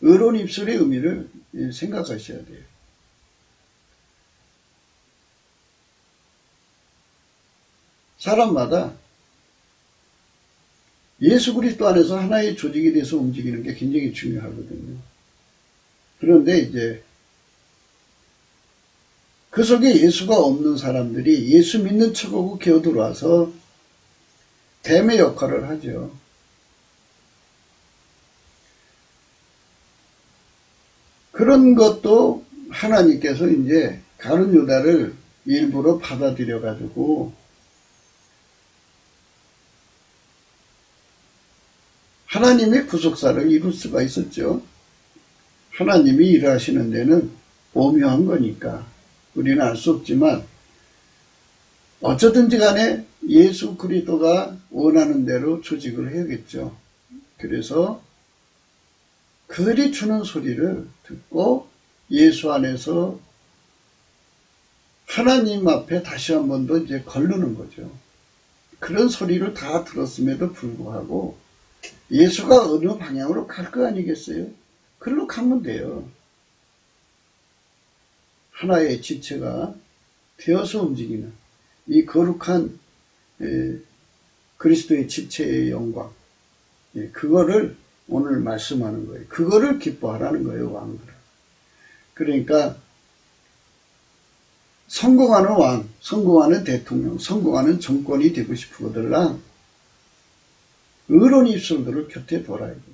의로운 입술의 의미를 생각하셔야 돼요. 사람마다 예수 그리스도 안에서 하나의 조직이 돼서 움직이는 게 굉장히 중요하거든요. 그런데 이제 그 속에 예수가 없는 사람들이 예수 믿는 척하고 기어들어와서 뱀의 역할을 하죠. 그런 것도 하나님께서 이제 가룟 유다를 일부러 받아들여 가지고 하나님의 구속사를 이룰 수가 있었죠. 하나님이 일하시는 데는 오묘한 거니까 우리는 알 수 없지만 어쩌든지 간에 예수 그리스도가 원하는 대로 조직을 해야겠죠. 그래서 그들이 주는 소리를 듣고 예수 안에서 하나님 앞에 다시 한 번 더 이제 걸르는 거죠. 그런 소리를 다 들었음에도 불구하고 예수가 어느 방향으로 갈 거 아니겠어요? 그걸로 가면 돼요. 하나의 지체가 되어서 움직이는 이 거룩한 그리스도의 지체의 영광, 그거를 오늘 말씀하는 거예요. 그거를 기뻐하라는 거예요, 왕들은. 그러니까 성공하는 왕, 성공하는 대통령, 성공하는 정권이 되고 싶거들랑 의로운 입술들을 곁에 둬라야 됩니다.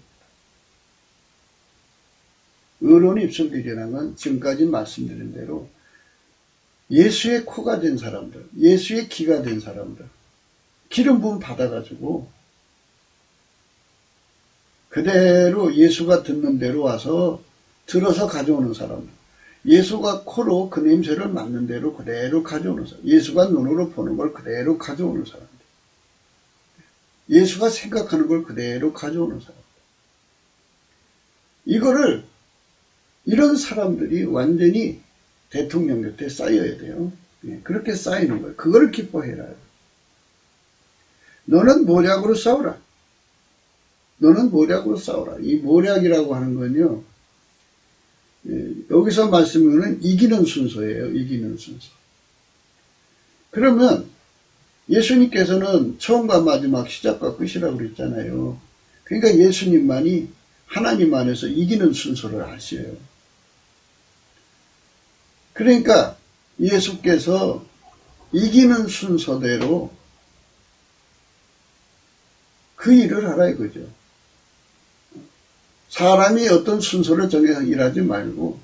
의로운 입술들이라는 건 지금까지 말씀드린 대로 예수의 코가 된 사람들, 예수의 귀가 된 사람들, 기름 부음 받아가지고 그대로 예수가 듣는 대로 와서 들어서 가져오는 사람들, 예수가 코로 그 냄새를 맡는 대로 그대로 가져오는 사람, 예수가 눈으로 보는 걸 그대로 가져오는 사람들, 예수가 생각하는 걸 그대로 가져오는 사람들. 이거를 이런 사람들이 완전히 대통령 곁에 쌓여야 돼요. 그렇게 쌓이는 거예요. 그걸 기뻐해라. 너는 모략으로 싸우라. 너는 모략으로 싸우라. 이 모략이라고 하는 건요, 여기서 말씀은 이기는 순서예요. 이기는 순서. 그러면 예수님께서는 처음과 마지막, 시작과 끝이라고 그랬잖아요. 그러니까 예수님만이 하나님 안에서 이기는 순서를 아셔요. 그러니까 예수께서 이기는 순서대로 그 일을 하라 이거죠. 사람이 어떤 순서를 정해서 일하지 말고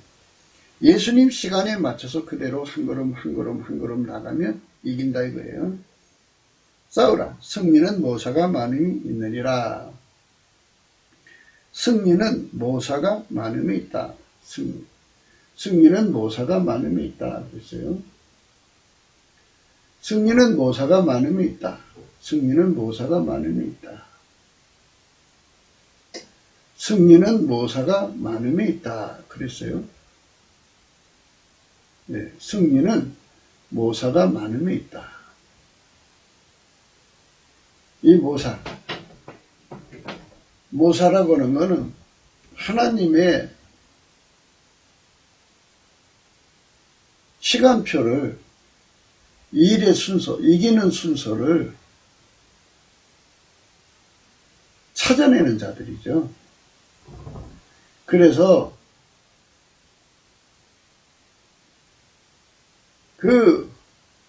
예수님 시간에 맞춰서 그대로 한 걸음 한 걸음 한 걸음 나가면 이긴다 이거예요. 싸우라. 승리는 모사가 많음이 있느니라. 승리는 모사가 많음이 있다. 승리는 모사가 많음이 있다. 그랬어요. 승리는 모사가 많음이 있다. 승리는 모사가 많음이 있다. 승리는 모사가 많음이 있다. 그랬어요. 네, 승리는 모사가 많음이 있다. 이 모사라고 하는 것은 하나님의 시간표를, 일의 순서, 이기는 순서를 찾아내는 자들이죠. 그래서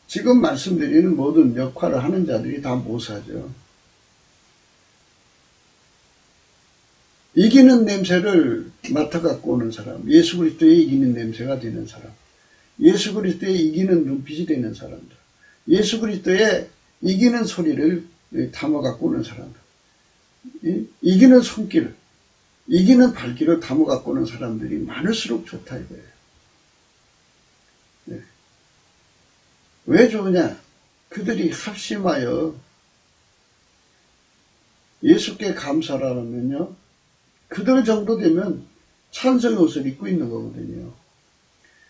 지금 말씀드리는 모든 역할을 하는 자들이 다 모사죠. 이기는 냄새를 맡아갖고 오는 사람, 예수 그리스도의 이기는 냄새가 되는 사람, 예수 그리스도의 이기는 눈빛이 되는 사람들, 예수 그리스도의 이기는 소리를 담아갖고 오는 사람들, 이기는 손길, 이기는 발길을 담아갖고 오는 사람들이 많을수록 좋다 이거예요. 네. 왜 좋으냐? 그들이 합심하여 예수께 감사하라면요, 그들 정도 되면 찬송의 옷을 입고 있는 거거든요.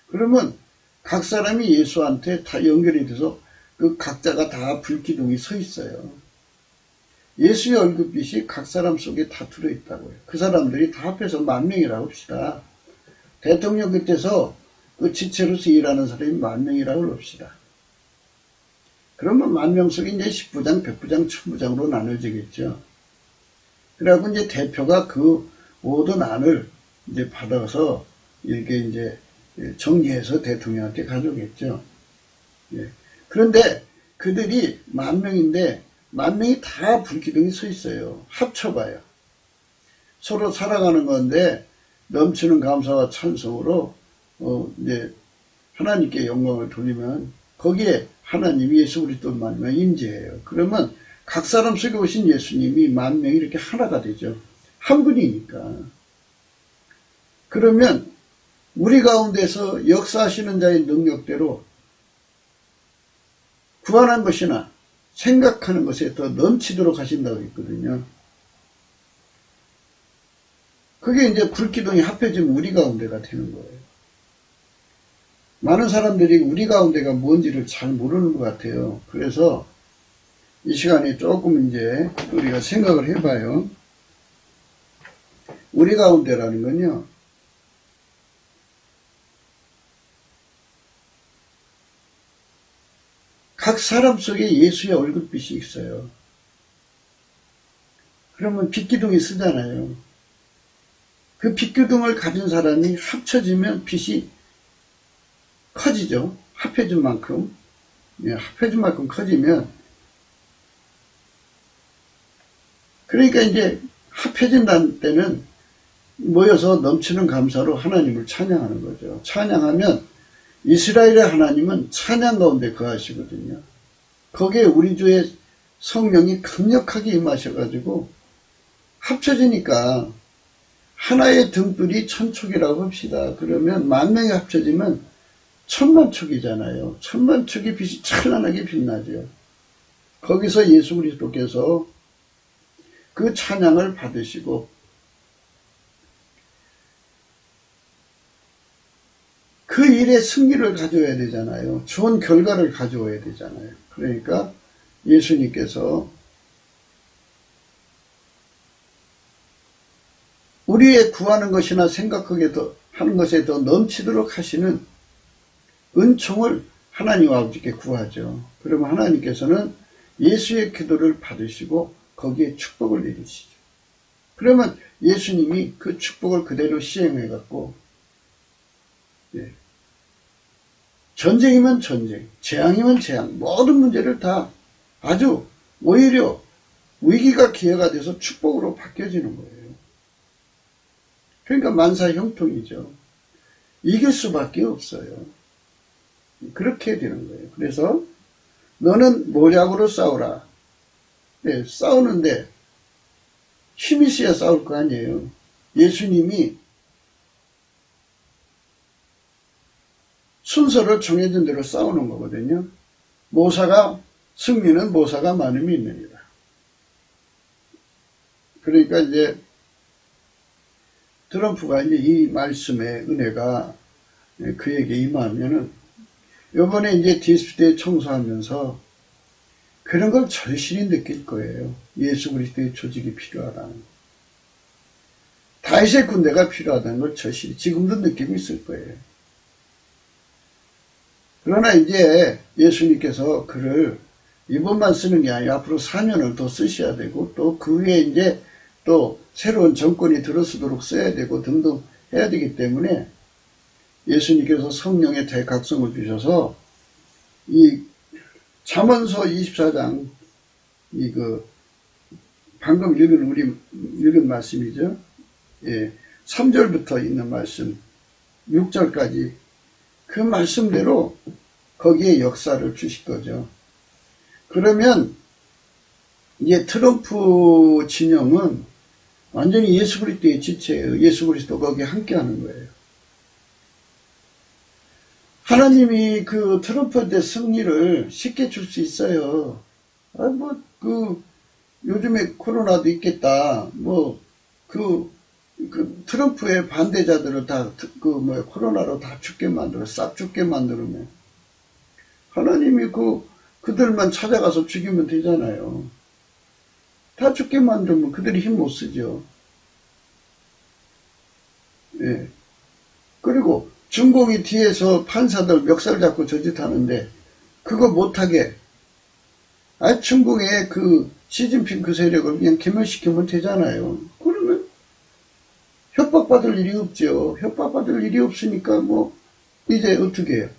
그러면 각 사람이 예수한테 다 연결이 돼서 그 각자가 다 불기둥이 서 있어요. 예수의 얼굴빛이 각 사람 속에 다 들어있다고요. 그 사람들이 다 합해서 10,000명이라고 합시다. 대통령 곁에서 그 지체로서 일하는 사람이 10,000명이라고 합시다. 그러면 10,000명 속에 이제 10부장, 100부장, 1000부장으로 나눠지겠죠. 그래갖고 이제 대표가 그 모든 안을 이제 받아서 이렇게 이제 정리해서 대통령한테 가져오겠죠. 예. 그런데 그들이 10,000명인데 10,000명이 다 불기둥이 서 있어요. 합쳐봐요. 서로 살아가는 건데 넘치는 감사와 찬송으로 이제 하나님께 영광을 돌리면 거기에 하나님이 예수 그리스도만만 임재해요. 그러면 각 사람 속에 오신 예수님이 10,000명이 이렇게 하나가 되죠. 한 분이니까. 그러면 우리 가운데서 역사하시는 자의 능력대로 구하는 것이나 생각하는 것에 더 넘치도록 하신다고 했거든요. 그게 이제 불기둥이 합해지면 우리 가운데가 되는 거예요. 많은 사람들이 우리 가운데가 뭔지를 잘 모르는 것 같아요. 그래서 이 시간에 조금 이제 우리가 생각을 해봐요. 우리 가운데라는 건요, 각 사람 속에 예수의 얼굴빛이 있어요. 그러면 빛기둥이 쓰잖아요. 그 빛기둥을 가진 사람이 합쳐지면 빛이 커지죠. 합해진 만큼. 합해진 만큼 커지면. 그러니까 이제 합해진다는 때는 모여서 넘치는 감사로 하나님을 찬양하는 거죠. 찬양하면 이스라엘의 하나님은 찬양 가운데 거하시거든요. 거기에 우리 주의 성령이 강력하게 임하셔가지고 합쳐지니까 하나의 등불이 천촉이라고 합시다. 그러면 만명이 합쳐지면 천만촉이잖아요. 천만촉이 빛이 찬란하게 빛나죠. 거기서 예수 그리스도께서 그 찬양을 받으시고 그 일의 승리를 가져야 되잖아요. 좋은 결과를 가져와야 되잖아요. 그러니까 예수님께서 우리의 구하는 것이나 생각하게 하는 것에 더 넘치도록 하시는 은총을 하나님 아버지께 구하죠. 그러면 하나님께서는 예수의 기도를 받으시고 거기에 축복을 내리시죠. 그러면 예수님이 그 축복을 그대로 시행해 갖고 전쟁이면 전쟁, 재앙이면 재앙, 모든 문제를 다 아주 오히려 위기가 기회가 돼서 축복으로 바뀌어지는 거예요. 그러니까 만사 형통이죠. 이길 수밖에 없어요. 그렇게 되는 거예요. 그래서 너는 모략으로 싸우라. 네, 싸우는데 힘이 있어야 싸울 거 아니에요. 예수님이 순서를 정해진 대로 싸우는 거거든요. 승리는 모사가 많음이 있느니라. 그러니까 이제 트럼프가 이제 이 말씀의 은혜가 그에게 임하면은 요번에 이제 디스플레이 청소하면서 그런 걸 절실히 느낄 거예요. 예수 그리스도의 조직이 필요하다는 거. 다윗의 군대가 필요하다는 걸 절실히 지금도 느끼고 있을 거예요. 그러나 이제 예수님께서 그를 이번만 쓰는 게 아니라 앞으로 4년을 더 쓰셔야 되고 또 그 후에 이제 또 새로운 정권이 들어서도록 써야 되고 등등 해야 되기 때문에 예수님께서 성령의 대각성을 주셔서 이 잠언서 24장 방금 읽은 말씀이죠. 예, 3절부터 있는 말씀 6절까지 그 말씀대로 거기에 역사를 주실 거죠. 그러면 이제 트럼프 진영은 완전히 예수 그리스도의 지체예요. 예수 그리스도 거기에 함께하는 거예요. 하나님이 그 트럼프한테 승리를 쉽게 줄 수 있어요. 요즘에 코로나도 있겠다. 트럼프의 반대자들을 다, 코로나로 다 죽게 만들어, 싹 죽게 만들면, 하나님이 그들만 찾아가서 죽이면 되잖아요. 다 죽게 만들면 그들이 힘 못 쓰죠. 예. 그리고 중공이 뒤에서 판사들 멱살 잡고 저짓하는데, 그거 못하게, 중공의 시진핑 그 세력을 그냥 개멸시키면 되잖아요. 그러면 협박받을 일이 없죠. 협박받을 일이 없으니까 이제 어떻게 해요?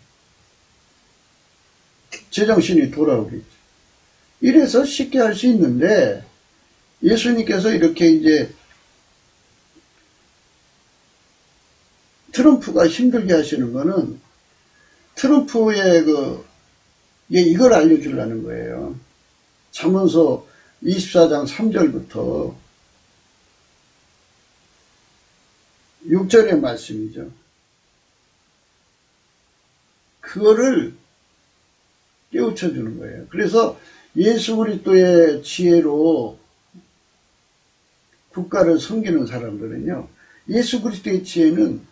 제정신이 돌아오겠죠. 이래서 쉽게 할 수 있는데 예수님께서 이렇게 이제 트럼프가 힘들게 하시는 거는 트럼프의 이걸 알려주려는 거예요. 잠언서 24장 3절부터 6절의 말씀이죠. 그거를 깨우쳐 주는 거예요. 그래서 예수 그리스도의 지혜로 국가를 섬기는 사람들은요, 예수 그리스도의 지혜는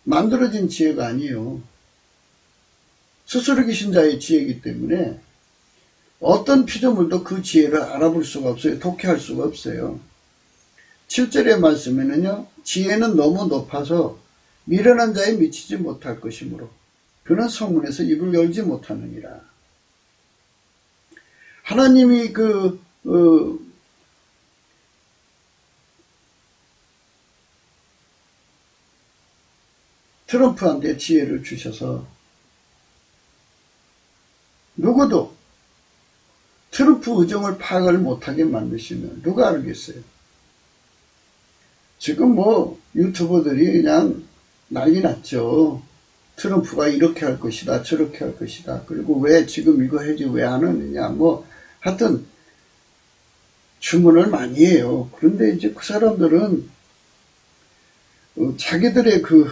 만들어진 지혜가 아니에요. 스스로 계신 자의 지혜이기 때문에 어떤 피조물도 그 지혜를 알아볼 수가 없어요. 독해할 수가 없어요. 7절의 말씀에는요, 지혜는 너무 높아서 미련한 자에 미치지 못할 것이므로 그는 성문에서 입을 열지 못하느니라. 하나님이 트럼프한테 지혜를 주셔서 누구도 트럼프 의정을 파악을 못하게 만드시면 누가 알겠어요? 지금 뭐 유튜버들이 그냥 난리 났죠. 트럼프가 이렇게 할 것이다, 저렇게 할 것이다. 그리고 왜 지금 이거 해지 왜 안 하느냐. 뭐 하여튼 주문을 많이 해요. 그런데 이제 그 사람들은 자기들의 그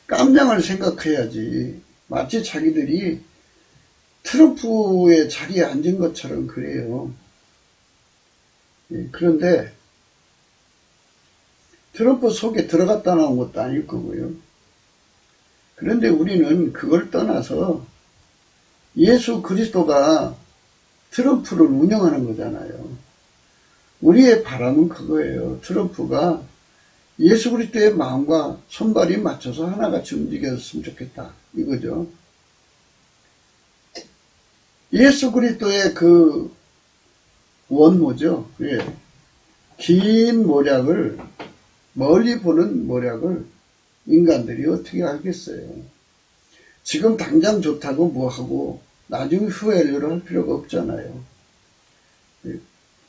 깜냥을 생각해야지. 마치 자기들이 트럼프의 자리에 앉은 것처럼 그래요. 그런데 트럼프 속에 들어갔다 나온 것도 아닐 거고요. 그런데 우리는 그걸 떠나서 예수 그리스도가 트럼프를 운영하는 거잖아요. 우리의 바람은 그거예요. 트럼프가 예수 그리스도의 마음과 손발이 맞춰서 하나같이 움직였으면 좋겠다. 이거죠. 예수 그리스도의 그 원모죠. 긴 모략을, 멀리 보는 모략을 인간들이 어떻게 알겠어요. 지금 당장 좋다고 뭐하고 나중에 후회를 할 필요가 없잖아요.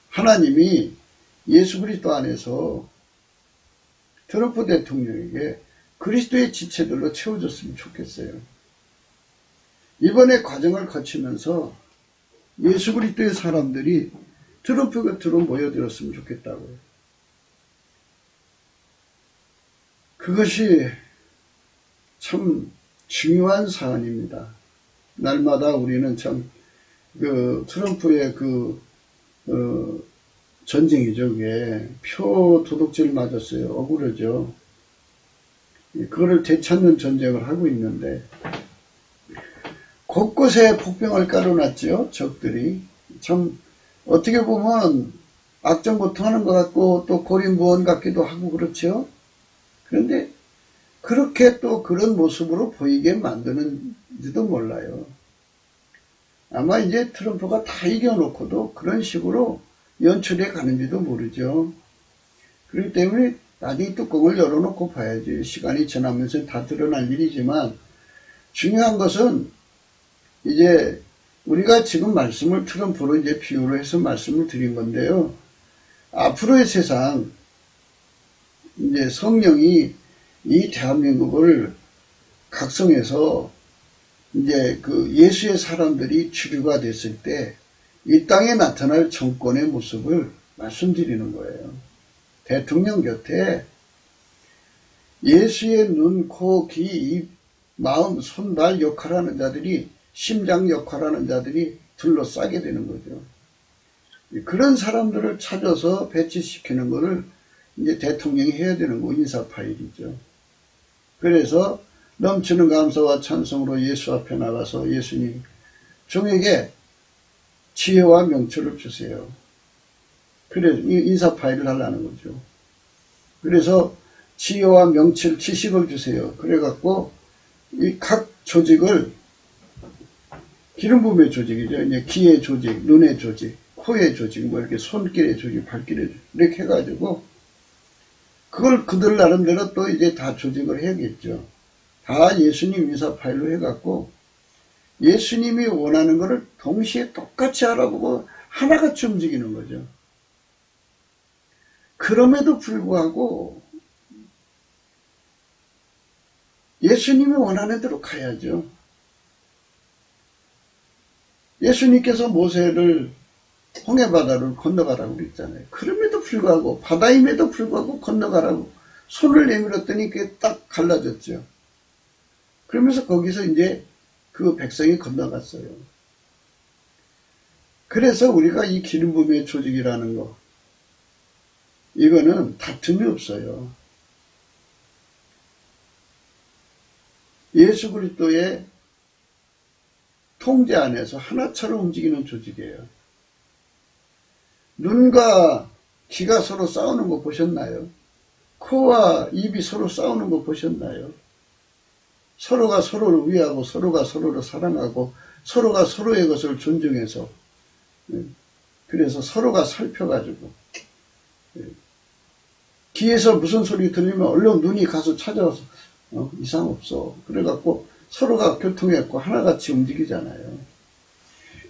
하나님이 예수 그리스도 안에서 트럼프 대통령에게 그리스도의 지체들로 채워줬으면 좋겠어요. 이번에 과정을 거치면서 예수 그리스도의 사람들이 트럼프 곁으로 모여들었으면 좋겠다고요. 그것이 참 중요한 사안입니다. 날마다 우리는 참 트럼프의 전쟁이죠. 그게 표 도둑질 맞았어요. 억울하죠. 그거를 되찾는 전쟁을 하고 있는데 곳곳에 폭병을 깔아놨죠. 적들이. 참 어떻게 보면 악정고통하는 것 같고 또 고린무원 같기도 하고 그렇죠. 그런데 그렇게 또 그런 모습으로 보이게 만드는지도 몰라요. 아마 이제 트럼프가 다 이겨놓고도 그런 식으로 연출해 가는지도 모르죠. 그렇기 때문에 나중에 뚜껑을 열어놓고 봐야지. 시간이 지나면서 다 드러날 일이지만 중요한 것은 이제 우리가 지금 말씀을 트럼프로 이제 비유로 해서 말씀을 드린 건데요. 앞으로의 세상 이제 성령이 이 대한민국을 각성해서 이제 그 예수의 사람들이 주류가 됐을 때 이 땅에 나타날 정권의 모습을 말씀드리는 거예요. 대통령 곁에 예수의 눈, 코, 귀, 입, 마음, 손, 발 역할하는 자들이 심장 역할하는 자들이 둘러싸게 되는 거죠. 그런 사람들을 찾아서 배치시키는 것을 이제 대통령이 해야 되는 거 인사파일이죠. 그래서 넘치는 감사와 찬송으로 예수 앞에 나가서 예수님 종에게 지혜와 명철을 주세요. 그래서 인사 파일을 하려는 거죠. 그래서 지혜와 명철, 지식을 주세요. 그래갖고 이 각 조직을 기름 부음의 조직이죠. 이제 귀의 조직, 눈의 조직, 코의 조직, 뭐 이렇게 손길의 조직, 발길의 조직 이렇게 해가지고 그걸 그들 나름대로 또 이제 다 조직을 해야겠죠. 다 예수님 인사 파일로 해갖고 예수님이 원하는 것을 동시에 똑같이 알아보고 하나같이 움직이는 거죠. 그럼에도 불구하고 예수님이 원하는 대로 가야죠. 예수님께서 모세를 홍해바다를 건너가라고 그랬잖아요. 그럼에도 불구하고 바다임에도 불구하고 건너가라고 손을 내밀었더니 그게 딱 갈라졌죠. 그러면서 거기서 이제 그 백성이 건너갔어요. 그래서 우리가 이 기름 부음의 조직이라는 거 이거는 다툼이 없어요. 예수 그리스도의 통제 안에서 하나처럼 움직이는 조직이에요. 눈과 귀가 서로 싸우는 거 보셨나요? 코와 입이 서로 싸우는 거 보셨나요? 서로가 서로를 위하고 서로가 서로를 사랑하고 서로가 서로의 것을 존중해서 그래서 서로가 살펴가지고 귀에서 무슨 소리 들리면 얼른 눈이 가서 찾아와서 이상 없어. 그래갖고 서로가 교통했고 하나같이 움직이잖아요.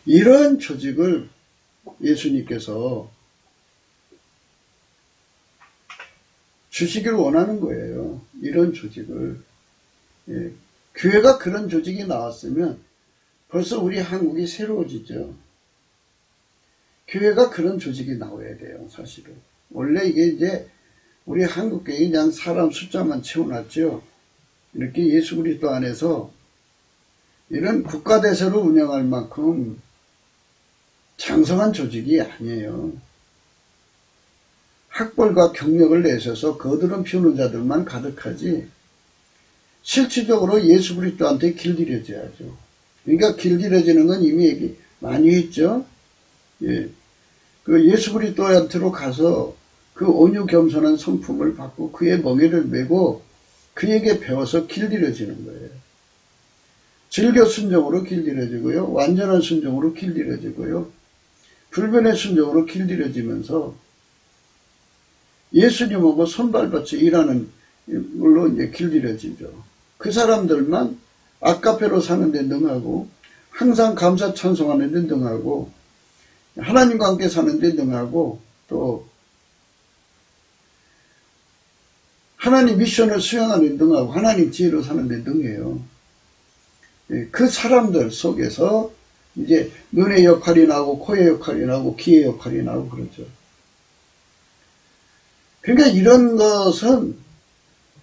이런 조직을 예수님께서 주시기를 원하는 거예요. 이런 조직을. 예. 교회가 그런 조직이 나왔으면 벌써 우리 한국이 새로워지죠. 교회가 그런 조직이 나와야 돼요, 사실은. 원래 이게 이제 우리 한국교회 그냥 사람 숫자만 채워놨죠. 이렇게 예수 그리스도 안에서 이런 국가대사로 운영할 만큼 장성한 조직이 아니에요. 학벌과 경력을 내셔서 거드름 피우는 자들만 가득하지 실질적으로 예수 그리스도한테 길들여져야죠. 그러니까 길들여지는 건 이미 얘기 많이 했죠. 예. 그 예수 그리스도한테로 가서 그 온유 겸손한 성품을 받고 그의 멍에를 메고 그에게 배워서 길들여지는 거예요. 즐겨 순종으로 길들여지고요. 완전한 순종으로 길들여지고요. 불변의 순종으로 길들여지면서 예수님하고 손발받쳐 일하는 걸로 이제 길들여지죠. 그 사람들만 아카페로 사는데 능하고 항상 감사 찬송하는 데 능하고 하나님과 함께 사는 데 능하고 또 하나님 미션을 수행하는 데 능하고 하나님 지혜로 사는 데 능해요. 그 사람들 속에서 이제 눈의 역할이 나오고 코의 역할이 나오고 귀의 역할이 나오고 그러죠. 그러니까 이런 것은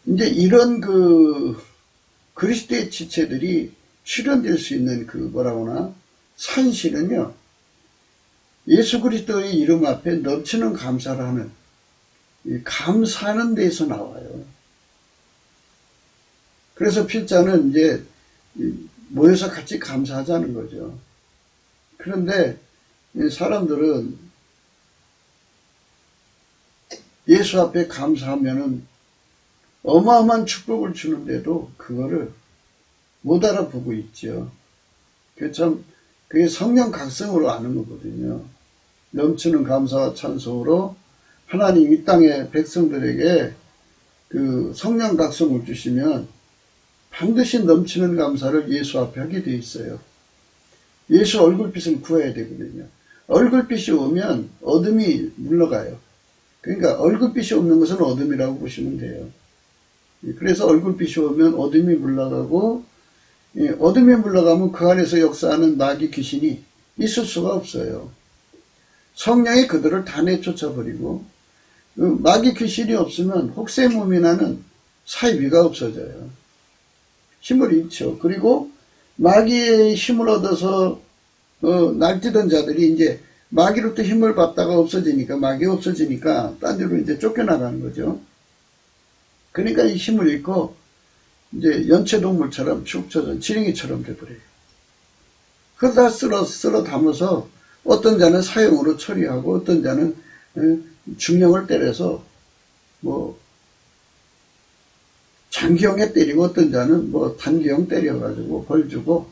이제 이런 그리스도의 지체들이 실현될 수 있는 뭐라고나 산실은요. 예수 그리스도의 이름 앞에 넘치는 감사를 하는 감사하는 데에서 나와요. 그래서 필자는 이제 모여서 같이 감사하자는 거죠. 그런데 사람들은 예수 앞에 감사하면은 어마어마한 축복을 주는데도 그거를 못 알아보고 있죠. 그게 성령 각성으로 아는 거거든요. 넘치는 감사와 찬송으로 하나님 이 땅의 백성들에게 그 성령 각성을 주시면 반드시 넘치는 감사를 예수 앞에 하게 돼 있어요. 예수 얼굴빛을 구해야 되거든요. 얼굴빛이 오면 어둠이 물러가요. 그러니까 얼굴빛이 없는 것은 어둠이라고 보시면 돼요. 그래서 얼굴빛이 오면 어둠이 물러가고 어둠이 물러가면 그 안에서 역사하는 마귀 귀신이 있을 수가 없어요. 성령이 그들을 다 내쫓아버리고 마귀 귀신이 없으면 혹세무민하는 사이비가 없어져요. 힘을 잃죠. 그리고 마귀의 힘을 얻어서 날뛰던 자들이 이제 마귀로부터 힘을 받다가 없어지니까 마귀가 없어지니까 딴 데로 이제 쫓겨나가는 거죠. 그러니까 이 힘을 잃고 이제 연체동물처럼 축 처진 지렁이처럼 돼버려요. 그러다 쓸어 담아서 어떤 자는 사형으로 처리하고 어떤 자는 중형을 때려서 뭐 장기형에 때리고 어떤 자는 뭐 단기형 때려가지고 벌 주고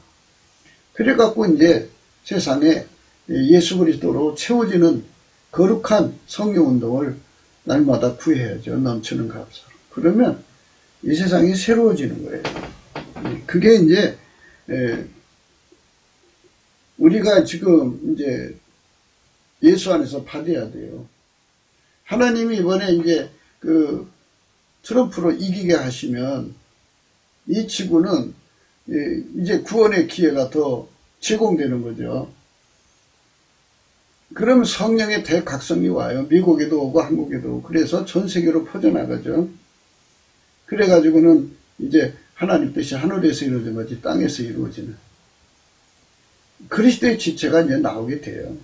그래갖고 이제 세상에 예수 그리스도로 채워지는 거룩한 성령운동을 날마다 구해야죠. 넘치는 감사로. 그러면 이 세상이 새로워지는 거예요. 그게 이제 우리가 지금 이제 예수 안에서 받아야 돼요. 하나님이 이번에 이제 트럼프로 이기게 하시면 이 지구는 이제 구원의 기회가 더 제공되는 거죠. 그러면 성령의 대각성이 와요. 미국에도 오고 한국에도 오고 그래서 전 세계로 퍼져나가죠. 그래가지고는 이제 하나님 뜻이 하늘에서 이루어진 거지 땅에서 이루어지는 그리스도의 지체가 이제 나오게 돼요.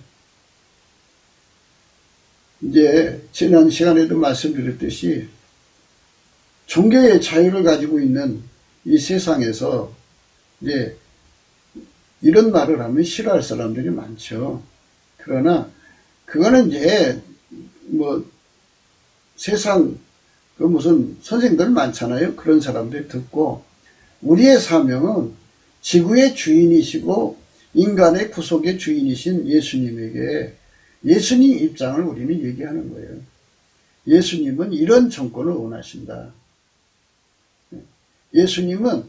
이제 지난 시간에도 말씀드렸듯이 종교의 자유를 가지고 있는 이 세상에서 이제 이런 말을 하면 싫어할 사람들이 많죠. 그러나 그거는 이제 뭐 세상 무슨 선생들 많잖아요. 그런 사람들이 듣고 우리의 사명은 지구의 주인이시고 인간의 구속의 주인이신 예수님에게 예수님 입장을 우리는 얘기하는 거예요. 예수님은 이런 정권을 원하신다. 예수님은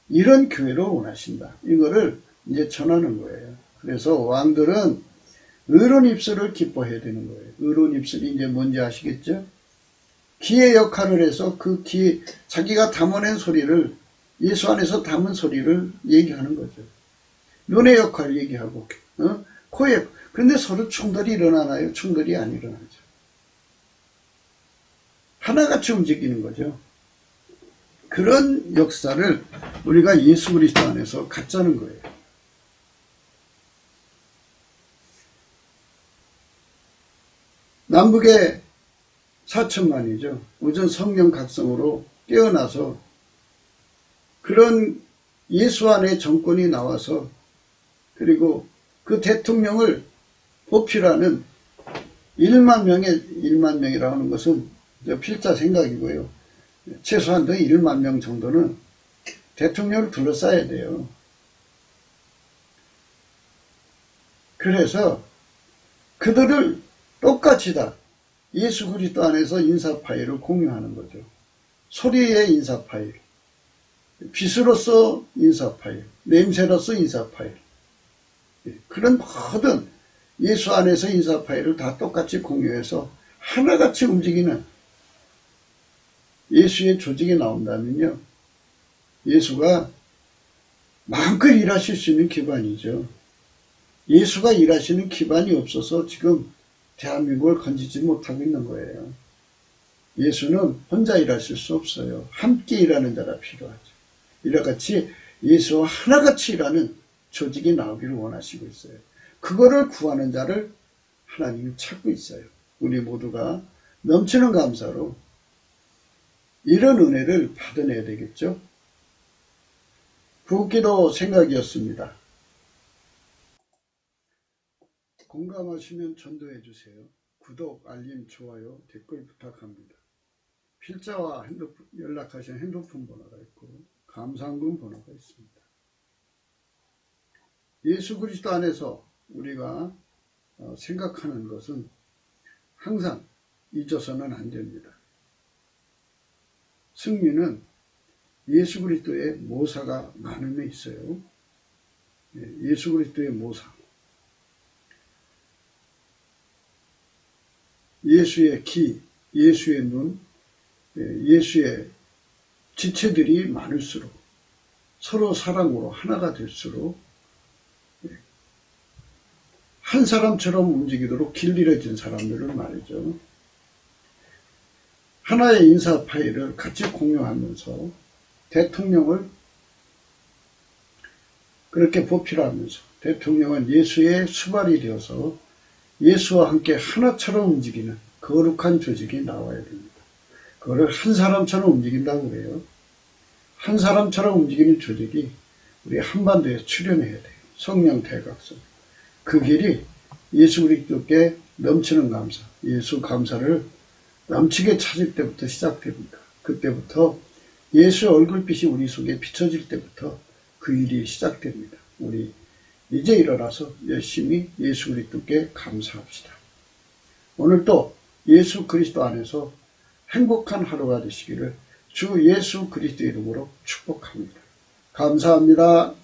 이런 교회를 원하신다. 이거를 이제 전하는 거예요. 그래서 왕들은 의로운 입술을 기뻐해야 되는 거예요. 의로운 입술이 이제 뭔지 아시겠죠? 기의 역할을 해서 그 기, 자기가 담아낸 소리를, 예수 안에서 담은 소리를 얘기하는 거죠. 눈의 역할을 얘기하고, 코의, 그런데 서로 충돌이 일어나나요? 충돌이 안 일어나죠. 하나같이 움직이는 거죠. 그런 역사를 우리가 예수 그리스도 안에서 갖자는 거예요. 남북의 4천만이죠. 우전 성령 각성으로 깨어나서 그런 예수 안에 정권이 나와서 그리고 그 대통령을 뽑히라는 1만 명이라고 하는 것은 필자 생각이고요. 최소한도 1만 명 정도는 대통령을 둘러싸야 돼요. 그래서 그들을 똑같이 다 예수 그리스도 안에서 인사파일을 공유하는 거죠. 소리의 인사파일, 빛으로서 인사파일, 냄새로서 인사파일, 그런 모든 예수 안에서 인사파일을 다 똑같이 공유해서 하나같이 움직이는 예수의 조직이 나온다면요, 예수가 마음껏 일하실 수 있는 기반이죠. 예수가 일하시는 기반이 없어서 지금 대한민국을 건지지 못하고 있는 거예요. 예수는 혼자 일하실 수 없어요. 함께 일하는 자가 필요하죠. 이와 같이 예수와 하나같이 일하는 조직이 나오기를 원하시고 있어요. 그거를 구하는 자를 하나님이 찾고 있어요. 우리 모두가 넘치는 감사로 이런 은혜를 받아내야 되겠죠. 구기도 생각이었습니다. 공감하시면 전도해 주세요. 구독, 알림, 좋아요, 댓글 부탁합니다. 필자와 연락하시는 핸드폰 번호가 있고 감사한금 번호가 있습니다. 예수 그리스도 안에서 우리가 생각하는 것은 항상 잊어서는 안 됩니다. 승리는 예수 그리스도의 모사가 많음에 있어요. 예수 그리스도의 모사, 예수의 귀, 예수의 눈, 예수의 지체들이 많을수록 서로 사랑으로 하나가 될수록 한 사람처럼 움직이도록 길들여진 사람들은 말이죠. 하나의 인사 파일을 같이 공유하면서 대통령을 그렇게 보필하면서 대통령은 예수의 수발이 되어서 예수와 함께 하나처럼 움직이는 거룩한 조직이 나와야 됩니다. 그거를 한 사람처럼 움직인다고 그래요. 한 사람처럼 움직이는 조직이 우리 한반도에 출현해야 돼요. 성령 대각성. 그 길이 예수 그리스도께 넘치는 감사, 예수 감사를 넘치게 찾을 때부터 시작됩니다. 그때부터 예수의 얼굴빛이 우리 속에 비춰질 때부터 그 일이 시작됩니다. 우리 이제 일어나서 열심히 예수 그리스도께 감사합시다. 오늘도 예수 그리스도 안에서 행복한 하루가 되시기를 주 예수 그리스도 이름으로 축복합니다. 감사합니다.